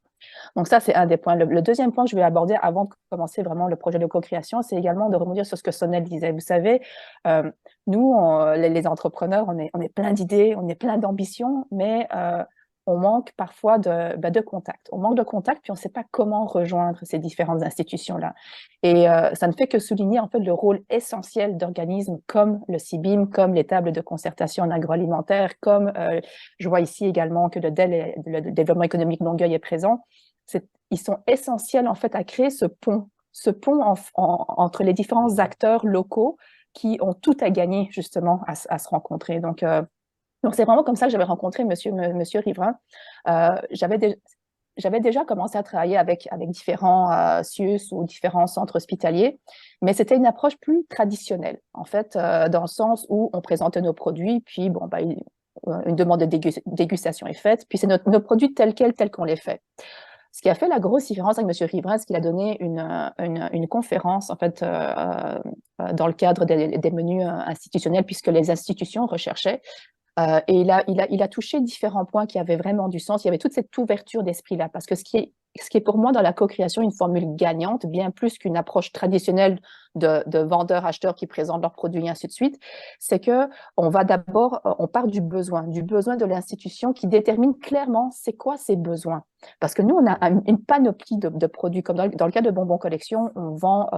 Donc ça, c'est un des points. Le deuxième point que je vais aborder avant de commencer vraiment le projet de co-création, c'est également de rebondir sur ce que Sonel disait. Vous savez, nous, les entrepreneurs, on est plein d'idées, on est plein d'ambitions, mais on manque parfois de contact. On manque de contact, puis on ne sait pas comment rejoindre ces différentes institutions-là. Et ça ne fait que souligner en fait le rôle essentiel d'organismes comme le CIBIM, comme les tables de concertation en agroalimentaire, comme je vois ici également que le développement économique Longueuil est présent. Ils sont essentiels en fait à créer ce pont entre les différents acteurs locaux qui ont tout à gagner justement à se rencontrer. Donc c'est vraiment comme ça que j'avais rencontré Monsieur Riverain. J'avais déjà commencé à travailler avec différents CIUS ou différents centres hospitaliers, mais c'était une approche plus traditionnelle, en fait, dans le sens où on présentait nos produits, puis bon, une demande de dégustation est faite, puis c'est nos produits tels qu'on les fait. Ce qui a fait la grosse différence avec M. Riverain, c'est qu'il a donné une conférence, en fait, dans le cadre des menus institutionnels, puisque les institutions recherchaient. Et il a touché différents points qui avaient vraiment du sens. Il y avait toute cette ouverture d'esprit-là, parce que ce qui est pour moi dans la co-création une formule gagnante, bien plus qu'une approche traditionnelle de vendeurs-acheteurs qui présentent leurs produits et ainsi de suite, c'est que on part du besoin de l'institution qui détermine clairement c'est quoi ses besoins. Parce que nous, on a une panoplie de produits, comme dans le cas de Bonbons Collection, on vend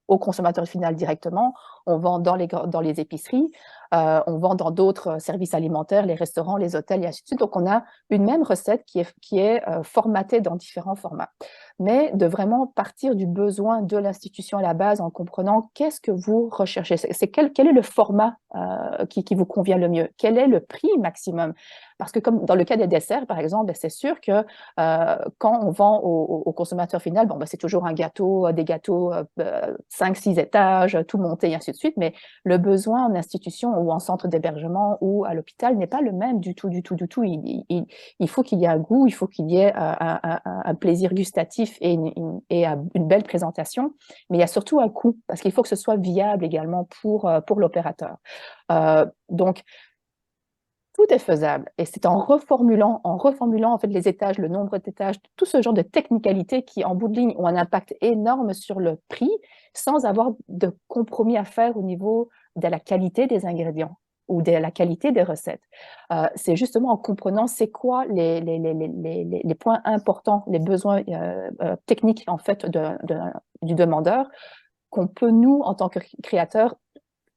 au consommateur final directement, on vend dans les épiceries, on vend dans d'autres services alimentaires, les restaurants, les hôtels et ainsi de suite. Donc, on a une même recette qui est formatée dans différents formats. Mais de vraiment partir du besoin de l'institution à la base en comprenant qu'est-ce que vous recherchez. Quel est le format qui vous convient le mieux? Quel est le prix maximum? Parce que comme dans le cas des desserts, par exemple, c'est sûr que quand on vend au consommateur final, c'est toujours un gâteau, des gâteaux 5-6 étages, tout monté et ainsi de suite. Mais le besoin en institution ou en centre d'hébergement ou à l'hôpital n'est pas le même du tout. Il faut qu'il y ait un goût, il faut qu'il y ait un plaisir gustatif et une belle présentation, mais il y a surtout un coût, parce qu'il faut que ce soit viable également pour l'opérateur. Donc, tout est faisable, et c'est en reformulant en fait les étages, le nombre d'étages, tout ce genre de technicalités qui, en bout de ligne, ont un impact énorme sur le prix, sans avoir de compromis à faire au niveau de la qualité des ingrédients ou de la qualité des recettes. C'est justement en comprenant c'est quoi les points importants, les besoins techniques en fait du demandeur, qu'on peut, nous, en tant que créateurs,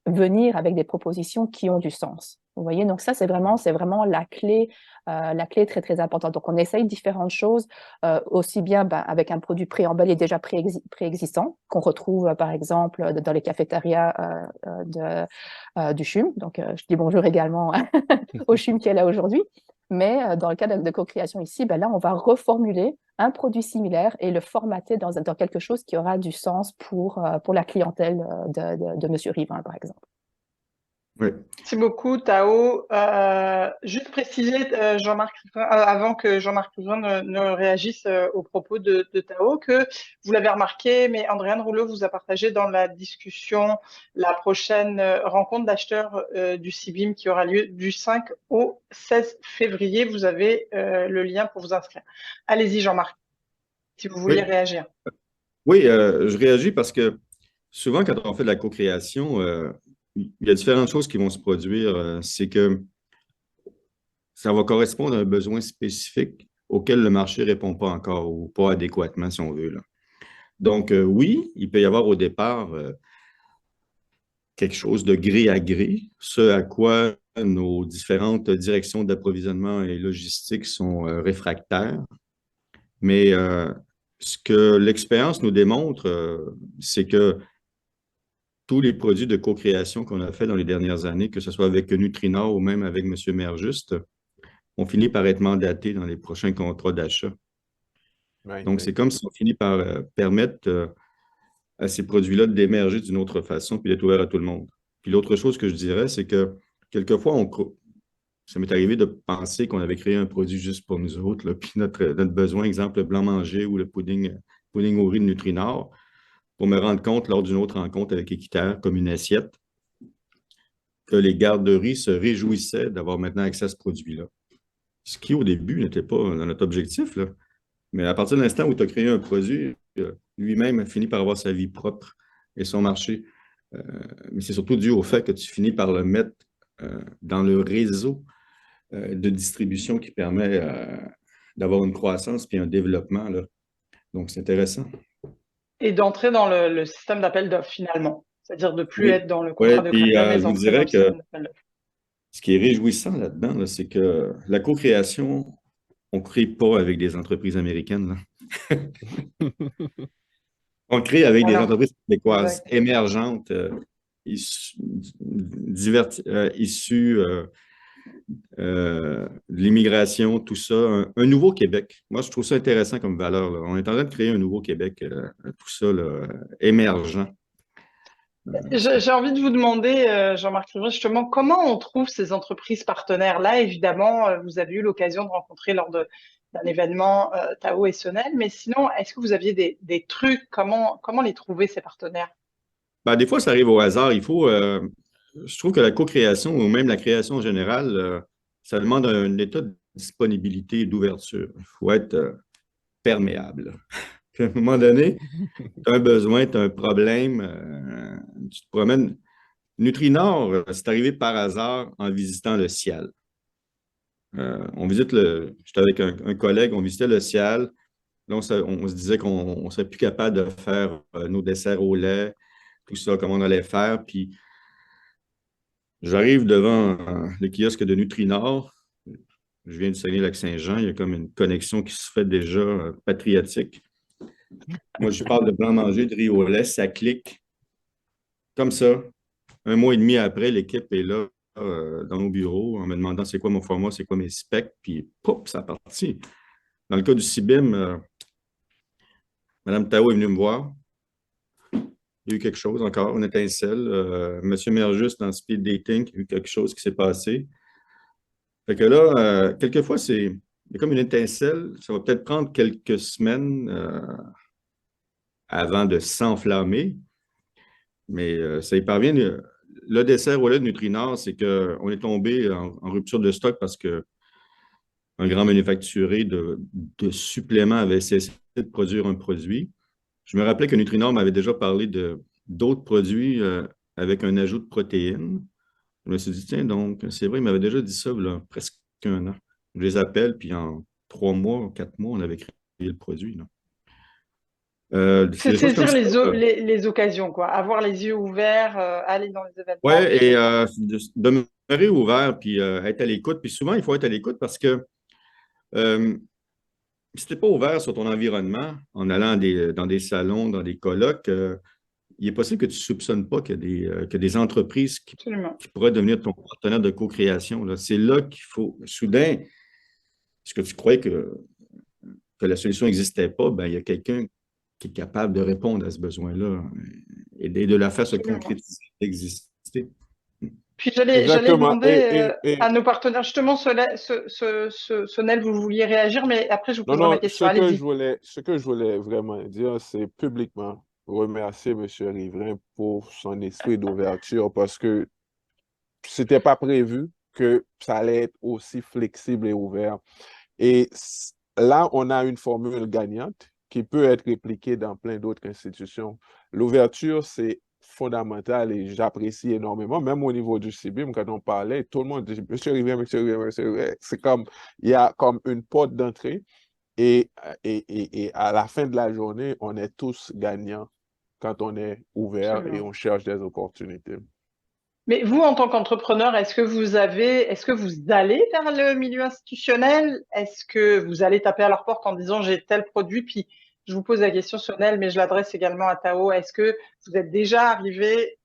venir avec des propositions qui ont du sens. Vous voyez, donc ça, c'est vraiment la clé très, très importante. Donc, on essaye différentes choses, aussi bien avec un produit préemballé déjà préexistant, qu'on retrouve, par exemple, dans les cafétérias du CHUM. Donc, je dis bonjour également au CHUM qui est là aujourd'hui. Mais dans le cas de co-création ici, là, on va reformuler un produit similaire et le formater dans quelque chose qui aura du sens pour la clientèle de M. Riverain, par exemple. Oui. Merci beaucoup, Tao. Juste préciser, Jean-Marc, avant que Jean-Marc ne réagisse aux propos de Tao, que vous l'avez remarqué, mais Andréane Rouleau vous a partagé dans la discussion la prochaine rencontre d'acheteurs du CIBIM qui aura lieu du 5 au 16 février. Vous avez le lien pour vous inscrire. Allez-y, Jean-Marc, si vous vouliez réagir. Oui, je réagis parce que souvent, quand on fait de la co-création, il y a différentes choses qui vont se produire. C'est que ça va correspondre à un besoin spécifique auquel le marché ne répond pas encore ou pas adéquatement, si on veut, là. Donc, oui, il peut y avoir au départ quelque chose de gré à gré, ce à quoi nos différentes directions d'approvisionnement et logistique sont réfractaires. Mais ce que l'expérience nous démontre, c'est que tous les produits de co-création qu'on a fait dans les dernières années, que ce soit avec Nutrinor ou même avec M. Merjuste, ont fini par être mandatés dans les prochains contrats d'achat. Donc, c'est Magnifique. comme si on finit par permettre à ces produits-là d'émerger d'une autre façon puis d'être ouvert à tout le monde. Puis l'autre chose que je dirais, c'est que quelquefois, ça m'est arrivé de penser qu'on avait créé un produit juste pour nous autres, là, puis notre besoin, exemple, le blanc-manger ou le pudding au riz de Nutrinor, pour me rendre compte lors d'une autre rencontre avec Équiterre, comme une assiette, que les garderies se réjouissaient d'avoir maintenant accès à ce produit-là. Ce qui, au début, n'était pas dans notre objectif, là. Mais à partir de l'instant où tu as créé un produit, lui-même a fini par avoir sa vie propre et son marché. Mais c'est surtout dû au fait que tu finis par le mettre dans le réseau de distribution qui permet d'avoir une croissance puis un développement, là. Donc, c'est intéressant. Et d'entrer dans le système d'appel d'offres finalement. C'est-à-dire de ne plus Oui, être dans le oui, contrat de puis créateur, je mais vous entrer dans dirais le que système d'appel d'offres. ce qui est réjouissant là-dedans, là, c'est que la co-création, on ne crée pas avec des entreprises américaines, là. On crée avec des Voilà, entreprises québécoises exact. émergentes, issues de l'immigration, tout ça. Un nouveau Québec. Moi, je trouve ça intéressant comme valeur, là. On est en train de créer un nouveau Québec, tout ça, là, émergent. J'ai envie de vous demander, Jean-Marc Rivret, justement, comment on trouve ces entreprises partenaires? Là, évidemment, vous avez eu l'occasion de rencontrer lors d'un événement Tao et Sonel, mais sinon, est-ce que vous aviez des trucs? Comment les trouver, ces partenaires? Ben, des fois, ça arrive au hasard. Je trouve que la co-création ou même la création en général, ça demande un état de disponibilité et d'ouverture. Il faut être perméable. Puis à un moment donné, tu as un besoin, tu as un problème, tu te promènes. Nutrinor, c'est arrivé par hasard en visitant le Ciel. J'étais avec un collègue, on visitait le Ciel. Là, on se disait qu'on ne serait plus capable de faire nos desserts au lait, tout ça, comment on allait faire. Puis j'arrive devant le kiosque de Nutrinor. Je viens du Saguenay-Lac-Saint-Jean. Il y a comme une connexion qui se fait déjà patriotique. Moi, je parle de blanc-manger, de riz au lait, ça clique. Comme ça, un mois et demi après, l'équipe est là dans nos bureaux en me demandant c'est quoi mon format, c'est quoi mes specs, puis pouf, ça a parti. Dans le cas du CIBIM, Mme Tao est venue me voir. Il y a eu quelque chose encore, une étincelle. Monsieur Merjus, dans Speed Dating, il y a eu quelque chose qui s'est passé. Fait que là, quelquefois, il y a comme une étincelle. Ça va peut-être prendre quelques semaines avant de s'enflammer, mais ça y parvient. Le dessert au lait de Nutrinor, c'est qu'on est tombé en rupture de stock parce que un grand manufacturier de suppléments avait cessé de produire un produit. Je me rappelais que Nutrinor m'avait déjà parlé d'autres produits avec un ajout de protéines. Je me suis dit, tiens, donc, c'est vrai, il m'avait déjà dit ça, là, presque un an. Je les appelle, puis en 3 mois, 4 mois, on avait créé le produit, là. C'est C'est des choses comme saisir ça. les occasions, quoi. Avoir les yeux ouverts, aller dans les événements. Ouais, et de demeurer ouvert, puis être à l'écoute. Puis souvent, il faut être à l'écoute parce que euh, si tu n'es pas ouvert sur ton environnement, en allant dans des salons, dans des colloques, il est possible que tu ne soupçonnes pas qu'il y a des entreprises Absolument. qui pourraient devenir ton partenaire de co-création, là. C'est là qu'il faut, soudain, ce que tu croyais que la solution n'existait pas, ben, il y a quelqu'un qui est capable de répondre à ce besoin-là et de la faire se Absolument. concrétiser, d'exister. Puis j'allais Exactement. demander à nos partenaires, justement, Sonel, vous vouliez réagir, mais après je vous Non, poserai ma non, question. Allez-y. ce que je voulais vraiment dire, c'est publiquement remercier M. Riverain pour son esprit d'ouverture parce que c'était pas prévu que ça allait être aussi flexible et ouvert. Et là, on a une formule gagnante qui peut être répliquée dans plein d'autres institutions. L'ouverture, c'est fondamental et j'apprécie énormément, même au niveau du CIBIM, quand on parlait, tout le monde dit, Monsieur Riverain, Monsieur Riverain, Monsieur Riverain. C'est comme, il y a comme une porte d'entrée et à la fin de la journée, on est tous gagnants quand on est ouvert et Absolument. on cherche des opportunités. Mais vous, en tant qu'entrepreneur, est-ce que vous allez vers le milieu institutionnel? Est-ce que vous allez taper à leur porte en disant j'ai tel produit? Puis je vous pose la question, Sonel, mais je l'adresse également à Tao. Est-ce que vous êtes déjà arrivé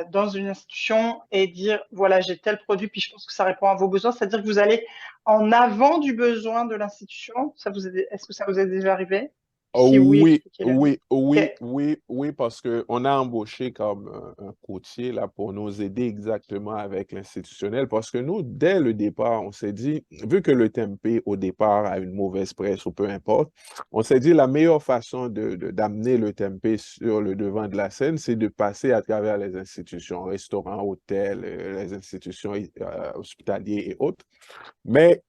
dans une institution et dire voilà, j'ai tel produit, puis je pense que ça répond à vos besoins, c'est-à-dire que vous allez en avant du besoin de l'institution? Est-ce que ça vous est déjà arrivé? Oh, Si oui, oui, expliquez-le. oui, oui, Ok. oui, oui, parce qu'on a embauché comme un courtier là, pour nous aider exactement avec l'institutionnel. Parce que nous, dès le départ, on s'est dit, vu que le tempeh au départ a une mauvaise presse ou peu importe, on s'est dit la meilleure façon d'amener le tempeh sur le devant de la scène, c'est de passer à travers les institutions, restaurants, hôtels, les institutions hospitalières et autres. Mais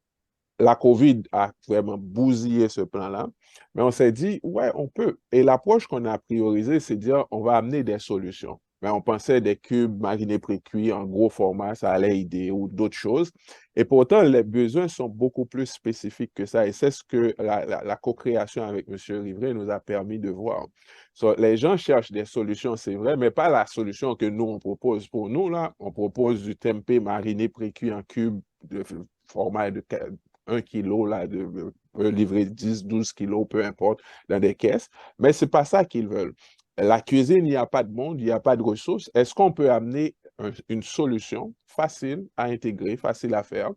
la COVID a vraiment bousillé ce plan-là, mais on s'est dit, ouais, on peut. Et l'approche qu'on a priorisée, c'est de dire, on va amener des solutions. Mais on pensait des cubes marinés pré-cuits en gros format, ça allait aider ou d'autres choses. Et pourtant, les besoins sont beaucoup plus spécifiques que ça. Et c'est ce que la co-création avec M. Rivray nous a permis de voir. Les gens cherchent des solutions, c'est vrai, mais pas la solution que nous, on propose. Pour nous, là, on propose du tempeh mariné pré-cuit en cubes de format de 1 kilo, là, peut livrer 10, 12 kilos, peu importe, dans des caisses. Mais ce n'est pas ça qu'ils veulent. La cuisine, il n'y a pas de monde, il n'y a pas de ressources. Est-ce qu'on peut amener une solution facile à intégrer, facile à faire?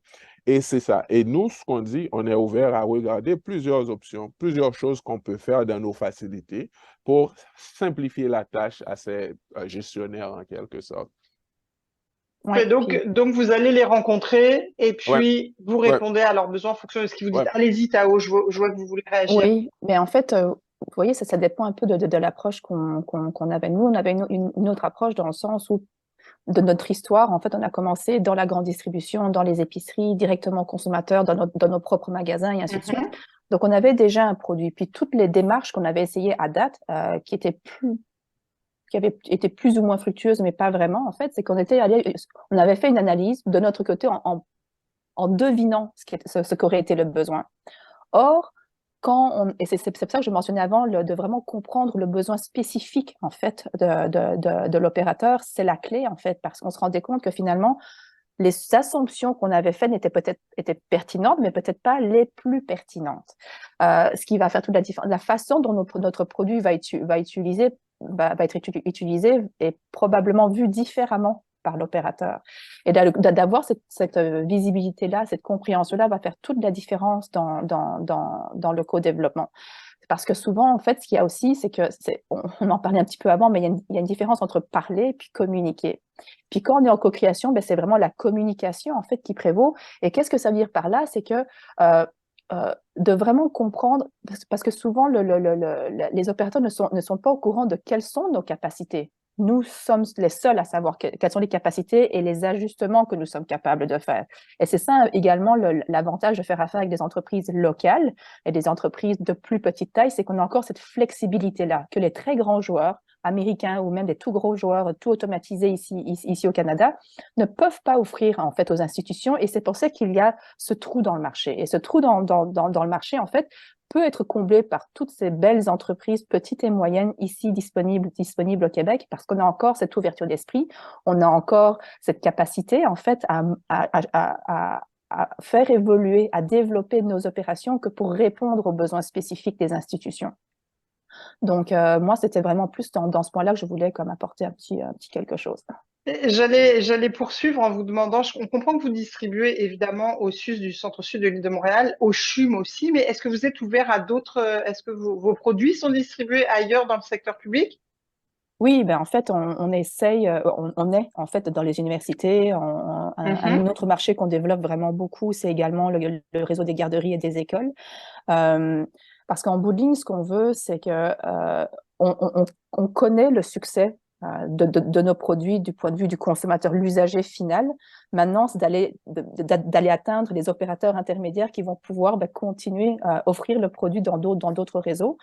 Et c'est ça. Et nous, ce qu'on dit, on est ouvert à regarder plusieurs options, plusieurs choses qu'on peut faire dans nos facilités pour simplifier la tâche à ces gestionnaires en quelque sorte. Ouais, Donc, vous allez les rencontrer et Ouais, puis vous ouais, répondez à leurs besoins en fonction de ce qu'ils vous disent. ouais. Allez-y, Tao, je vois que vous voulez réagir. oui, mais en fait, vous voyez, ça dépend un peu de l'approche qu'on avait. Nous, on avait une autre approche dans le sens où, de notre histoire, en fait, on a commencé dans la grande distribution, dans les épiceries, directement aux consommateurs, dans nos propres magasins et ainsi de suite. Donc, on avait déjà un produit. Puis, toutes les démarches qu'on avait essayées à date, qui avaient été plus ou moins fructueuses, mais pas vraiment, en fait, c'est on avait fait une analyse de notre côté en devinant ce qu'aurait été le besoin. Or, et c'est pour ça que je mentionnais avant, de vraiment comprendre le besoin spécifique, en fait, de l'opérateur, c'est la clé, en fait, parce qu'on se rendait compte que finalement, les assumptions qu'on avait faites étaient pertinentes, mais peut-être pas les plus pertinentes. Ce qui va faire toute la différence. La façon dont notre produit va être utilisé est probablement vu différemment par l'opérateur. Et d'avoir cette visibilité-là, cette compréhension-là va faire toute la différence dans le co-développement. Parce que souvent, en fait, ce qu'il y a aussi, c'est que, on en parlait un petit peu avant, mais il y a une différence entre parler et puis communiquer. Puis quand on est en co-création, ben, c'est vraiment la communication, en fait, qui prévaut. Et qu'est-ce que ça veut dire par là? C'est que de vraiment comprendre, parce que souvent, les opérateurs ne sont pas au courant de quelles sont nos capacités. Nous sommes les seuls à savoir quelles sont les capacités et les ajustements que nous sommes capables de faire. Et c'est ça également l'avantage de faire affaire avec des entreprises locales et des entreprises de plus petite taille, c'est qu'on a encore cette flexibilité-là, que les très grands joueurs américains ou même des tout gros joueurs tout automatisés ici au Canada ne peuvent pas offrir en fait aux institutions, et c'est pour ça qu'il y a ce trou dans le marché. Et ce trou dans le marché, en fait, peut être comblé par toutes ces belles entreprises petites et moyennes ici disponibles au Québec, parce qu'on a encore cette ouverture d'esprit, on a encore cette capacité en fait à faire évoluer, à développer nos opérations que pour répondre aux besoins spécifiques des institutions. Donc, moi, c'était vraiment plus dans ce point-là que je voulais comme apporter un petit quelque chose. J'allais poursuivre en vous demandant, on comprend que vous distribuez évidemment au SUS du centre-sud de l'île de Montréal, au CHUM aussi, mais est-ce que vous êtes ouvert à d'autres, est-ce que vos produits sont distribués ailleurs dans le secteur public? Oui, ben en fait, on essaye, on est en fait dans les universités. Un autre marché qu'on développe vraiment beaucoup, c'est également le réseau des garderies et des écoles. Parce qu'en bout de ligne, ce qu'on veut, c'est que on connaît le succès de nos produits du point de vue du consommateur, l'usager final. Maintenant, c'est d'aller atteindre les opérateurs intermédiaires qui vont pouvoir continuer à offrir le produit dans d'autres réseaux.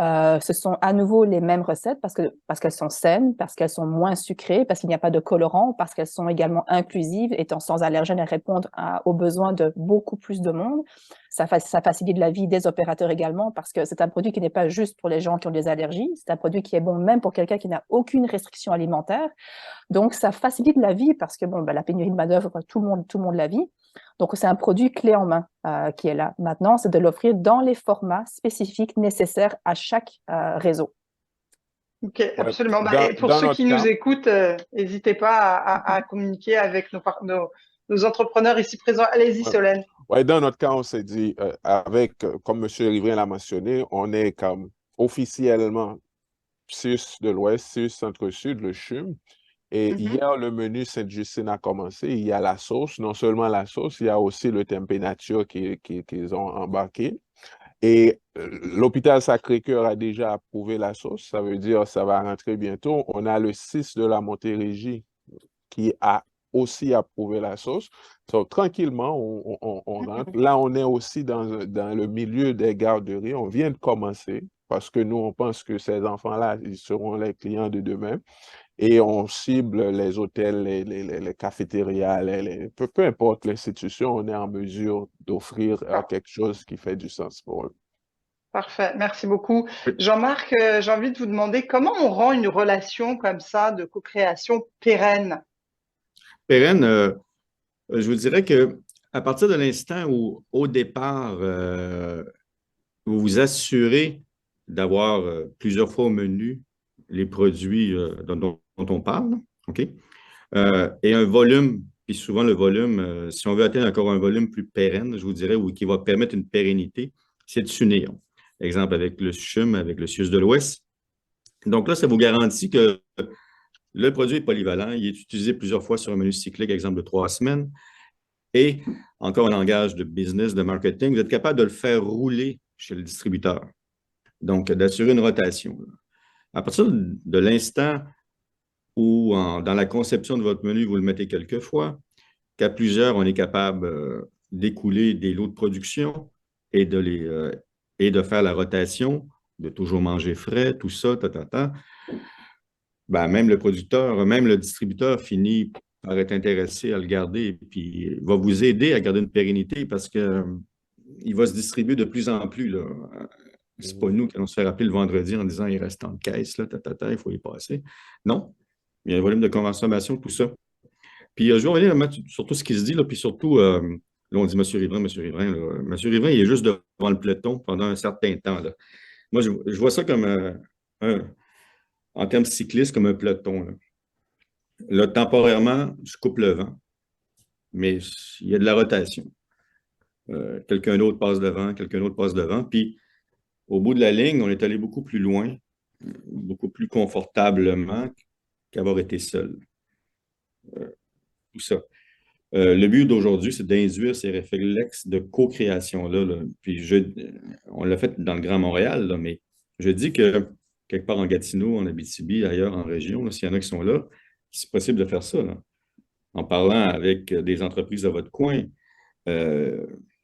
Ce sont à nouveau les mêmes recettes parce qu'elles sont saines, parce qu'elles sont moins sucrées, parce qu'il n'y a pas de colorants, parce qu'elles sont également inclusives, étant sans allergènes, elles répondent aux besoins de beaucoup plus de monde. Ça facilite la vie des opérateurs également parce que c'est un produit qui n'est pas juste pour les gens qui ont des allergies, c'est un produit qui est bon même pour quelqu'un qui n'a aucune restriction alimentaire. Donc, ça facilite la vie parce que bon, la pénurie de main-d'œuvre, tout le monde la vit. Donc, c'est un produit clé en main qui est là. Maintenant, c'est de l'offrir dans les formats spécifiques nécessaires à chaque réseau. Ok, absolument. Dans, Et pour dans ceux notre qui nous cas, écoutent, n'hésitez pas à communiquer avec nos entrepreneurs ici présents. Allez-y, ouais, Solène. ouais, dans notre cas, on s'est dit, comme M. Riverain l'a mentionné, on est comme officiellement CIUS de l'Ouest, CIUS Centre-Sud, le CHUM. Et hier, le menu Sainte-Justine a commencé. Il y a la sauce, non seulement la sauce, il y a aussi le tempeh nature qu'ils ont embarqué. Et l'hôpital Sacré-Cœur a déjà approuvé la sauce. Ça veut dire que ça va rentrer bientôt. On a le 6 de la Montérégie qui a aussi approuvé la sauce. Donc, tranquillement, on rentre. Là, on est aussi dans le milieu des garderies. On vient de commencer parce que nous, on pense que ces enfants-là, ils seront les clients de demain. Et on cible les hôtels, les cafétérias, peu importe l'institution, on est en mesure d'offrir quelque chose qui fait du sens pour eux. Parfait, merci beaucoup. Oui. Jean-Marc, j'ai envie de vous demander comment on rend une relation comme ça de co-création pérenne? Pérenne, je vous dirais que à partir de l'instant où, au départ, vous vous assurez d'avoir plusieurs fois au menu les produits dont on parle, OK? Et un volume, puis souvent le volume, si on veut atteindre encore un volume plus pérenne, je vous dirais, ou qui va permettre une pérennité, c'est de s'unir. Exemple avec le CHUM, avec le CIUS de l'Ouest. Donc là, ça vous garantit que le produit est polyvalent, il est utilisé plusieurs fois sur un menu cyclique, exemple de 3 semaines. Et encore un langage de business, de marketing, vous êtes capable de le faire rouler chez le distributeur. Donc, d'assurer une rotation. À partir de l'instant où, dans la conception de votre menu, vous le mettez quelques fois, qu'à plusieurs, on est capable d'écouler des lots de production et de faire la rotation, de toujours manger frais, tout ça, ben, même le producteur, même le distributeur finit par être intéressé à le garder et puis va vous aider à garder une pérennité parce que il va se distribuer de plus en plus, là. C'est pas nous qui allons se faire appeler le vendredi en disant il reste tant de caisses, là, il faut y passer. Non. Il y a un volume de consommation, tout ça. Puis je vais revenir sur tout ce qui se dit, là, puis surtout, là, on dit M. Riverain, M. Riverain. Là. M. Riverain, il est juste devant le peloton pendant un certain temps. Là. Moi, je vois ça comme en termes cyclistes, comme un peloton. Là. Là, temporairement, je coupe le vent, mais il y a de la rotation. Quelqu'un d'autre passe devant, quelqu'un d'autre passe devant. Puis, au bout de la ligne, on est allé beaucoup plus loin, beaucoup plus confortablement qu'avoir été seul. Tout ça. Le but d'aujourd'hui, c'est d'induire ces réflexes de co-création-là. Là. Puis, on l'a fait dans le Grand Montréal, là, mais je dis que quelque part en Gatineau, en Abitibi, ailleurs en région, s'il y en a qui sont là, c'est possible de faire ça. Là. En parlant avec des entreprises de votre coin.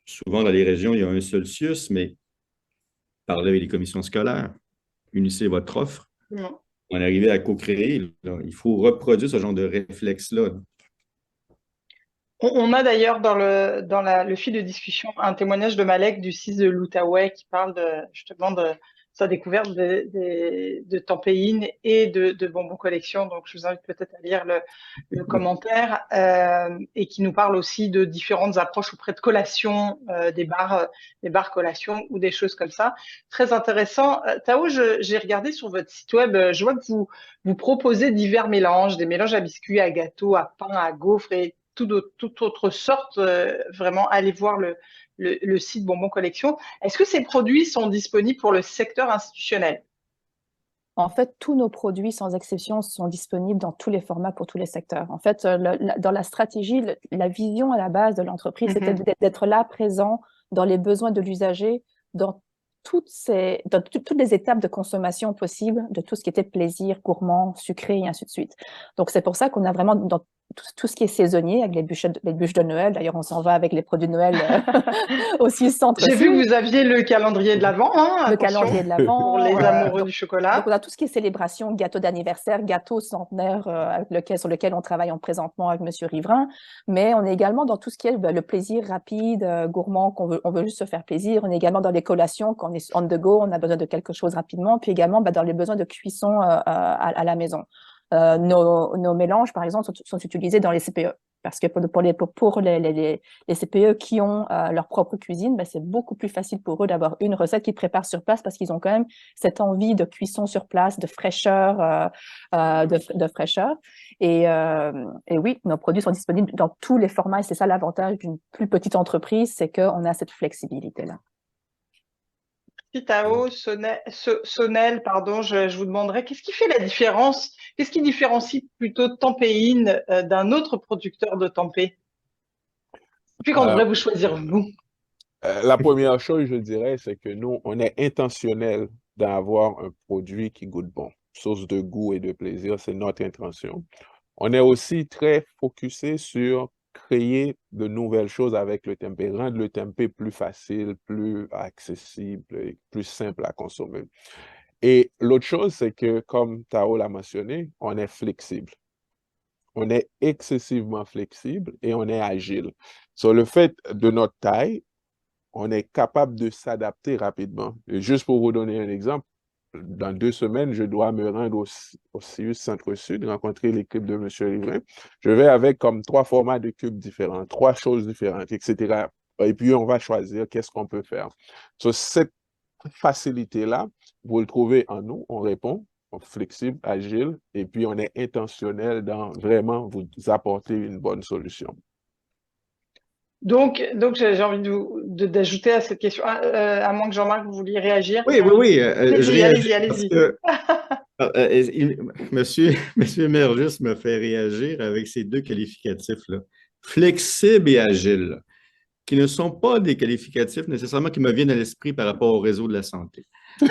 Souvent, dans les régions, il y a un seul CIUS, mais parlez avec les commissions scolaires, unissez votre offre. Non. On est arrivé à co-créer. Là. Il faut reproduire ce genre de réflexe-là. On a d'ailleurs dans le fil de discussion un témoignage de Malek du 6 de l'Outaouais qui parle justement de sa découverte de tempéine et de bonbons collection. Donc, je vous invite peut-être à lire le commentaire et qui nous parle aussi de différentes approches auprès de collations, des bars collations ou des choses comme ça. Très intéressant. Tao, j'ai regardé sur votre site web, je vois que vous proposez divers mélanges, des mélanges à biscuits, à gâteaux, à pain, à gaufres et toute autre sorte. Vraiment, allez voir le site Bonbon Collection. Est-ce que ces produits sont disponibles pour le secteur institutionnel? En fait, tous nos produits, sans exception, sont disponibles dans tous les formats pour tous les secteurs. En fait, dans la stratégie, la vision à la base de l'entreprise, c'était d'être là, présent dans les besoins de l'usager, dans toutes les étapes de consommation possibles, de tout ce qui était plaisir, gourmand, sucré, et ainsi de suite. Donc, c'est pour ça qu'on a vraiment, dans tout ce qui est saisonnier, avec les bûches de Noël. D'ailleurs, on s'en va avec les produits de Noël aussi centre-sud. J'ai vu que vous aviez le calendrier de l'Avent, hein, le calendrier de l'Avent. Pour les amoureux du chocolat. Donc, on a tout ce qui est célébration, gâteau d'anniversaire, gâteau centenaire sur lequel on travaille présentement avec Monsieur Riverain. Mais on est également dans tout ce qui est le plaisir rapide, gourmand, on veut juste se faire plaisir. On est également dans les collations, quand on est on the go, on a besoin de quelque chose rapidement. Puis également dans les besoins de cuisson à la maison. Nos mélanges, par exemple, sont utilisés dans les CPE. Parce que pour les CPE qui ont leur propre cuisine, c'est beaucoup plus facile pour eux d'avoir une recette qu'ils préparent sur place parce qu'ils ont quand même cette envie de cuisson sur place, de fraîcheur, de fraîcheur. Et oui, nos produits sont disponibles dans tous les formats et c'est ça l'avantage d'une plus petite entreprise, c'est qu'on a cette flexibilité-là. Tao, Sonel, pardon, je vous demanderai, qu'est-ce qui fait la différence? Qu'est-ce qui différencie plutôt Tempéine d'un autre producteur de tempeh? Puis qu'on devrait vous choisir, vous. La première chose, je dirais, c'est que nous, on est intentionnel d'avoir un produit qui goûte bon. Source de goût et de plaisir, c'est notre intention. On est aussi très focusé sur créer de nouvelles choses avec le tempeh, rendre le tempeh plus facile, plus accessible et plus simple à consommer. Et l'autre chose, c'est que, comme Tao l'a mentionné, on est flexible. On est excessivement flexible et on est agile. Sur le fait de notre taille, on est capable de s'adapter rapidement. Et juste pour vous donner un exemple, dans 2 semaines, je dois me rendre au CIUS Centre-Sud, rencontrer l'équipe de M. Riverain. Je vais avec comme 3 formats de cubes différents, 3 choses différentes, etc. Et puis, on va choisir qu'est-ce qu'on peut faire. So, cette facilité-là, vous le trouvez en nous, on répond, on est flexible, agile, et puis on est intentionnel dans vraiment vous apporter une bonne solution. Donc j'ai envie d'ajouter à cette question, à moins que Jean-Marc, vous vouliez réagir. Oui. Allez-y. Monsieur Mergis me fait réagir avec ces 2 qualificatifs-là. Flexible et agile, qui ne sont pas des qualificatifs nécessairement qui me viennent à l'esprit par rapport au réseau de la santé.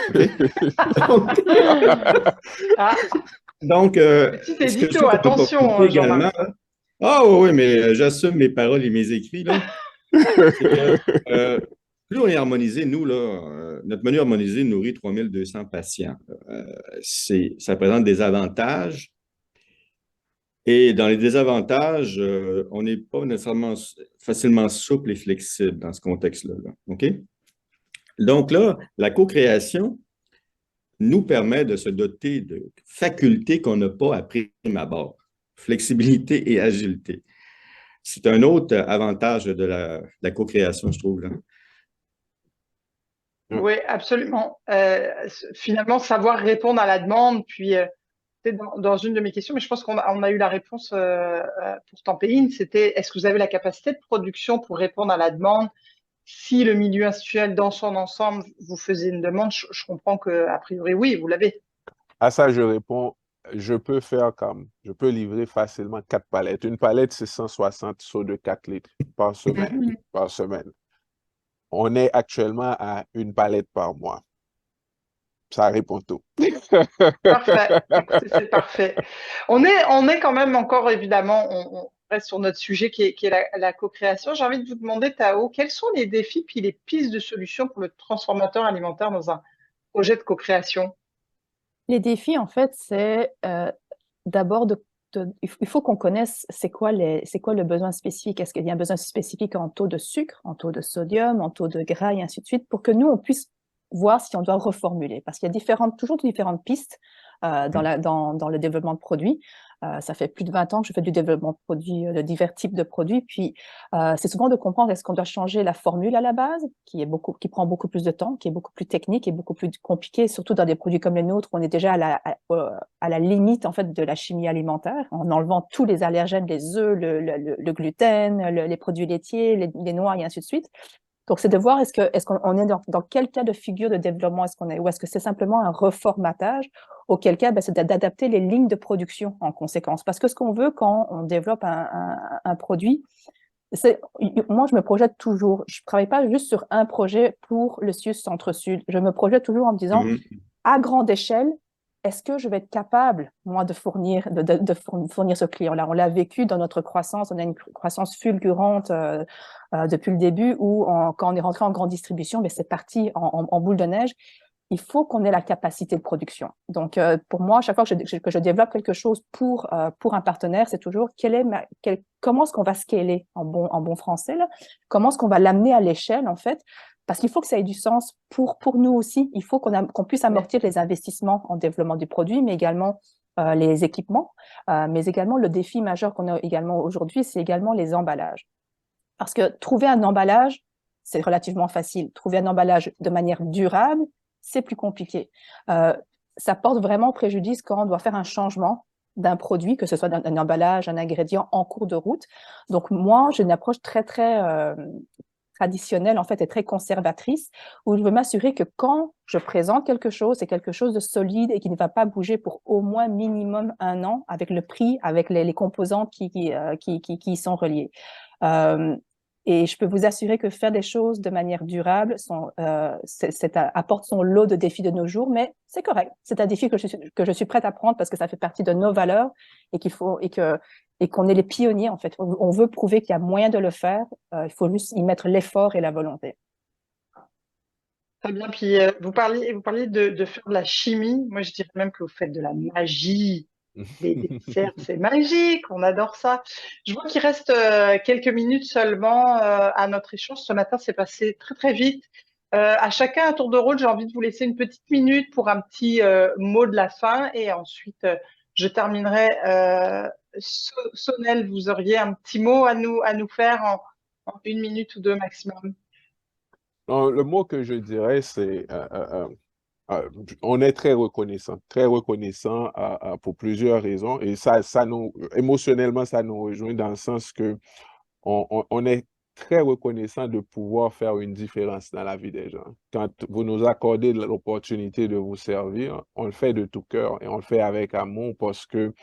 Okay? Donc, petit édito, attention, également. Ah oui, mais j'assume mes paroles et mes écrits, là. Plus on est harmonisé, nous, là, notre menu harmonisé nourrit 3200 patients. Ça présente des avantages. Et dans les désavantages, on n'est pas nécessairement facilement souple et flexible dans ce contexte-là. Là. OK? Donc là, la co-création nous permet de se doter de facultés qu'on n'a pas à prime abord. Flexibilité et agilité. C'est un autre avantage de la co-création, je trouve. Là. Oui, absolument. Finalement, savoir répondre à la demande, puis dans une de mes questions, mais je pense qu'on a eu la réponse pour Tempéine, c'était est-ce que vous avez la capacité de production pour répondre à la demande? Si le milieu institutionnel dans son ensemble vous faisait une demande, je comprends qu'a priori, oui, vous l'avez. À ça, je réponds, je peux livrer facilement 4 palettes. Une palette, c'est 160 seaux de 4 litres par semaine. On est actuellement à 1 palette par mois. Ça répond tout. Parfait. Écoutez, c'est parfait. On est quand même encore, évidemment, on reste sur notre sujet qui est la co-création. J'ai envie de vous demander, Tao, quels sont les défis puis les pistes de solutions pour le transformateur alimentaire dans un projet de co-création? Les défis, en fait, c'est d'abord il faut qu'on connaisse c'est quoi le besoin spécifique. Est-ce qu'il y a un besoin spécifique en taux de sucre, en taux de sodium, en taux de gras et ainsi de suite, pour que nous, on puisse voir si on doit reformuler. Parce qu'il y a toujours différentes pistes dans le développement de produits. Ça fait plus de 20 ans que je fais du développement de produits, de divers types de produits. Puis, c'est souvent de comprendre est-ce qu'on doit changer la formule à la base, qui prend beaucoup plus de temps, qui est beaucoup plus technique et beaucoup plus compliqué, surtout dans des produits comme les nôtres, où on est déjà à la limite, en fait, de la chimie alimentaire, en enlevant tous les allergènes, les œufs, le gluten, les produits laitiers, les noix et ainsi de suite. Donc, c'est de voir est-ce qu'on est dans quel cas de figure de développement est-ce qu'on est, ou est-ce que c'est simplement un reformatage, auquel cas, c'est d'adapter les lignes de production en conséquence. Parce que ce qu'on veut quand on développe un produit, moi, je me projette toujours. Je ne travaille pas juste sur un projet pour le CIUS Centre-Sud. Je me projette toujours en me disant, à grande échelle, est-ce que je vais être capable, moi, de fournir ce client-là? On l'a vécu dans notre croissance, on a une croissance fulgurante depuis le début, où quand on est rentré en grande distribution, mais c'est parti en boule de neige. Il faut qu'on ait la capacité de production. Donc, pour moi, chaque fois que je développe quelque chose pour un partenaire, c'est toujours comment est-ce qu'on va scaler en bon français, là? Comment est-ce qu'on va l'amener à l'échelle, en fait? Parce qu'il faut que ça ait du sens pour nous aussi. Il faut qu'on puisse amortir les investissements en développement du produit, mais également les équipements, mais également le défi majeur qu'on a également aujourd'hui, c'est également les emballages. Parce que trouver un emballage, c'est relativement facile. Trouver un emballage de manière durable, c'est plus compliqué. Ça porte vraiment préjudice quand on doit faire un changement d'un produit, que ce soit un emballage, un ingrédient en cours de route. Donc, moi, j'ai une approche très, très traditionnelle, en fait, et très conservatrice, où je veux m'assurer que quand je présente quelque chose, c'est quelque chose de solide et qui ne va pas bouger pour au moins minimum 1 an, avec le prix, avec les composants qui y sont reliés. Et je peux vous assurer que faire des choses de manière durable apporte son lot de défis de nos jours, mais c'est correct. C'est un défi que je suis prête à prendre parce que ça fait partie de nos valeurs et qu'on est les pionniers, en fait. On veut prouver qu'il y a moyen de le faire. Il faut juste y mettre l'effort et la volonté. Très bien. Puis vous parliez de faire de la chimie. Moi, je dirais même que vous faites de la magie. Les desserts, c'est magique, on adore ça. Je vois qu'il reste quelques minutes seulement à notre échange. Ce matin, c'est passé très, très vite. À chacun un tour de rôle, j'ai envie de vous laisser une petite minute pour un petit mot de la fin et ensuite, je terminerai. Sonel, vous auriez un petit mot à nous faire en 1 minute ou 2 maximum. Non, le mot que je dirais, c'est on est très reconnaissant pour plusieurs raisons. Et émotionnellement, ça nous rejoint dans le sens que on est très reconnaissant de pouvoir faire une différence dans la vie des gens. Quand vous nous accordez l'opportunité de vous servir, on le fait de tout cœur et on le fait avec amour parce que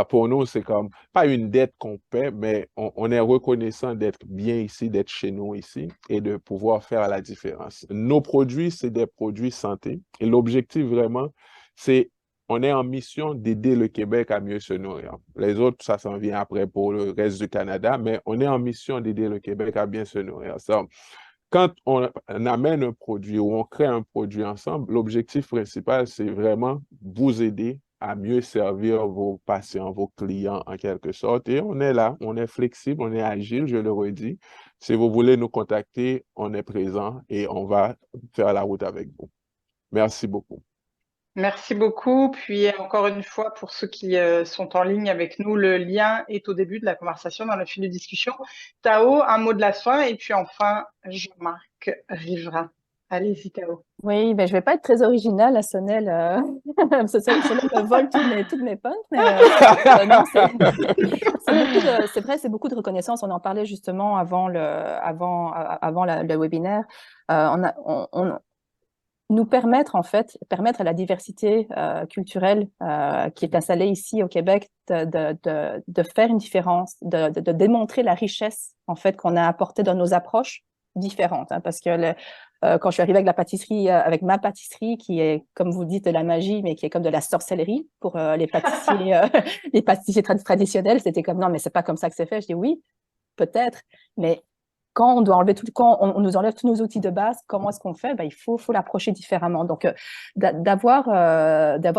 pour nous, c'est comme pas une dette qu'on paie, mais on est reconnaissant d'être bien ici, d'être chez nous ici et de pouvoir faire la différence. Nos produits, c'est des produits santé et l'objectif vraiment, c'est on est en mission d'aider le Québec à mieux se nourrir. Les autres, ça s'en vient après pour le reste du Canada, mais on est en mission d'aider le Québec à bien se nourrir. Ça, quand on amène un produit ou on crée un produit ensemble, l'objectif principal, c'est vraiment vous aider à mieux servir vos patients, vos clients en quelque sorte. Et on est là, on est flexible, on est agile, je le redis. Si vous voulez nous contacter, on est présent et on va faire la route avec vous. Merci beaucoup. Merci beaucoup. Puis encore une fois, pour ceux qui sont en ligne avec nous, le lien est au début de la conversation dans le fil de discussion. Tao, un mot de la fin et puis enfin, Jean-Marc Rivera. Allez-y, Tao. Oui, ben, je vais pas être très originale à Sonel. Sonel me vole toutes mes punches, mais non, c'est vrai, c'est beaucoup de reconnaissance. On en parlait justement avant le webinaire. Nous permettre à la diversité culturelle qui est installée ici au Québec de faire une différence, de démontrer la richesse en fait qu'on a apportée dans nos approches différentes. Hein, parce que quand je suis arrivée avec la pâtisserie, avec ma pâtisserie qui est, comme vous dites, de la magie, mais qui est comme de la sorcellerie pour les pâtissiers traditionnels, c'était comme non, mais c'est pas comme ça que c'est fait. Je dis oui, peut-être, mais quand on doit enlever quand on nous enlève tous nos outils de base, comment est-ce qu'on fait? Ben, il faut l'approcher différemment. Donc, d'avoir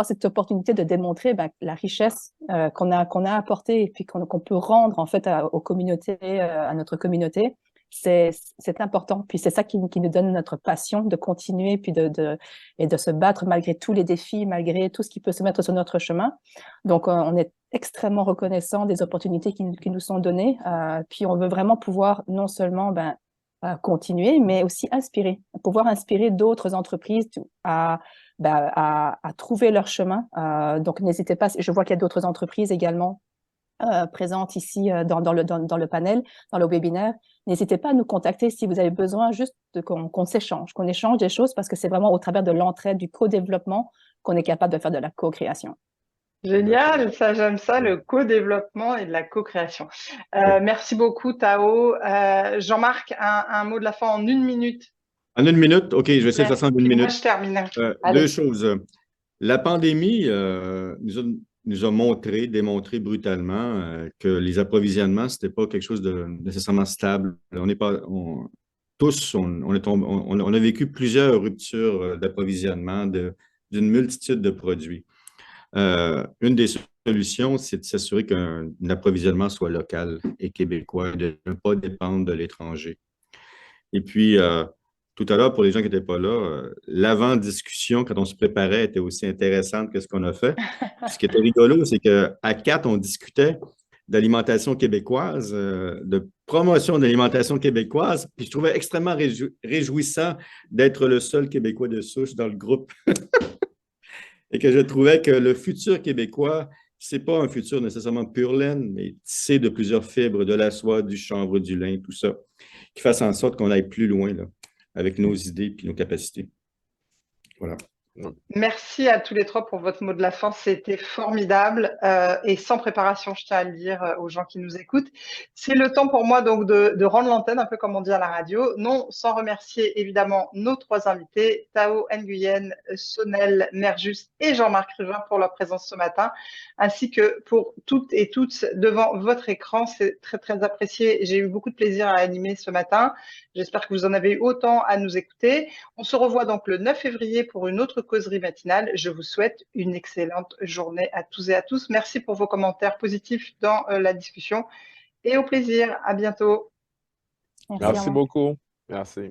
cette opportunité de démontrer la richesse qu'on a apportée et puis qu'on peut rendre en fait aux communautés, à notre communauté, c'est important. Puis c'est ça qui nous donne notre passion de continuer puis et de se battre malgré tous les défis, malgré tout ce qui peut se mettre sur notre chemin. Donc, on est extrêmement reconnaissant des opportunités qui nous sont données. Puis on veut vraiment pouvoir non seulement continuer, mais aussi pouvoir inspirer d'autres entreprises à trouver leur chemin. Donc n'hésitez pas, je vois qu'il y a d'autres entreprises également présentes ici dans le panel, dans le webinaire. N'hésitez pas à nous contacter si vous avez besoin juste qu'on s'échange, qu'on échange des choses parce que c'est vraiment au travers de l'entraide, du co-développement qu'on est capable de faire de la co-création. Génial, ça j'aime ça, le co-développement et de la co-création. Merci beaucoup Tao. Jean-Marc, un mot de la fin en 1 minute. En 1 minute? OK, je vais essayer de faire ça en 1 minute. Moi, je termine. 2 choses. La pandémie nous a démontré brutalement que les approvisionnements, ce n'était pas quelque chose de nécessairement stable. On a vécu plusieurs ruptures d'approvisionnement d'une multitude de produits. Une des solutions, c'est de s'assurer qu'un approvisionnement soit local et québécois, de ne pas dépendre de l'étranger. Et puis, tout à l'heure, pour les gens qui n'étaient pas là, l'avant-discussion, quand on se préparait, était aussi intéressante que ce qu'on a fait. Ce qui était rigolo, c'est qu'à 4, on discutait d'alimentation québécoise, de promotion de l'alimentation québécoise, puis je trouvais extrêmement réjouissant d'être le seul Québécois de souche dans le groupe. Et que je trouvais que le futur québécois, ce n'est pas un futur nécessairement pure laine, mais tissé de plusieurs fibres, de la soie, du chanvre, du lin, tout ça, qui fasse en sorte qu'on aille plus loin là, avec nos idées et nos capacités. Voilà. Merci à tous les trois pour votre mot de la fin. C'était formidable et sans préparation, je tiens à le dire aux gens qui nous écoutent. C'est le temps pour moi donc de rendre l'antenne, un peu comme on dit à la radio. Non, sans remercier évidemment nos trois invités, Tao Nguyen, Sonel Merjus et Jean-Marc Rivin pour leur présence ce matin, ainsi que pour toutes et tous devant votre écran. C'est très, très apprécié. J'ai eu beaucoup de plaisir à animer ce matin. J'espère que vous en avez eu autant à nous écouter. On se revoit donc le 9 février pour une autre causerie matinale. Je vous souhaite une excellente journée à tous et à tous. Merci pour vos commentaires positifs dans la discussion et au plaisir. À bientôt. Merci beaucoup. Merci.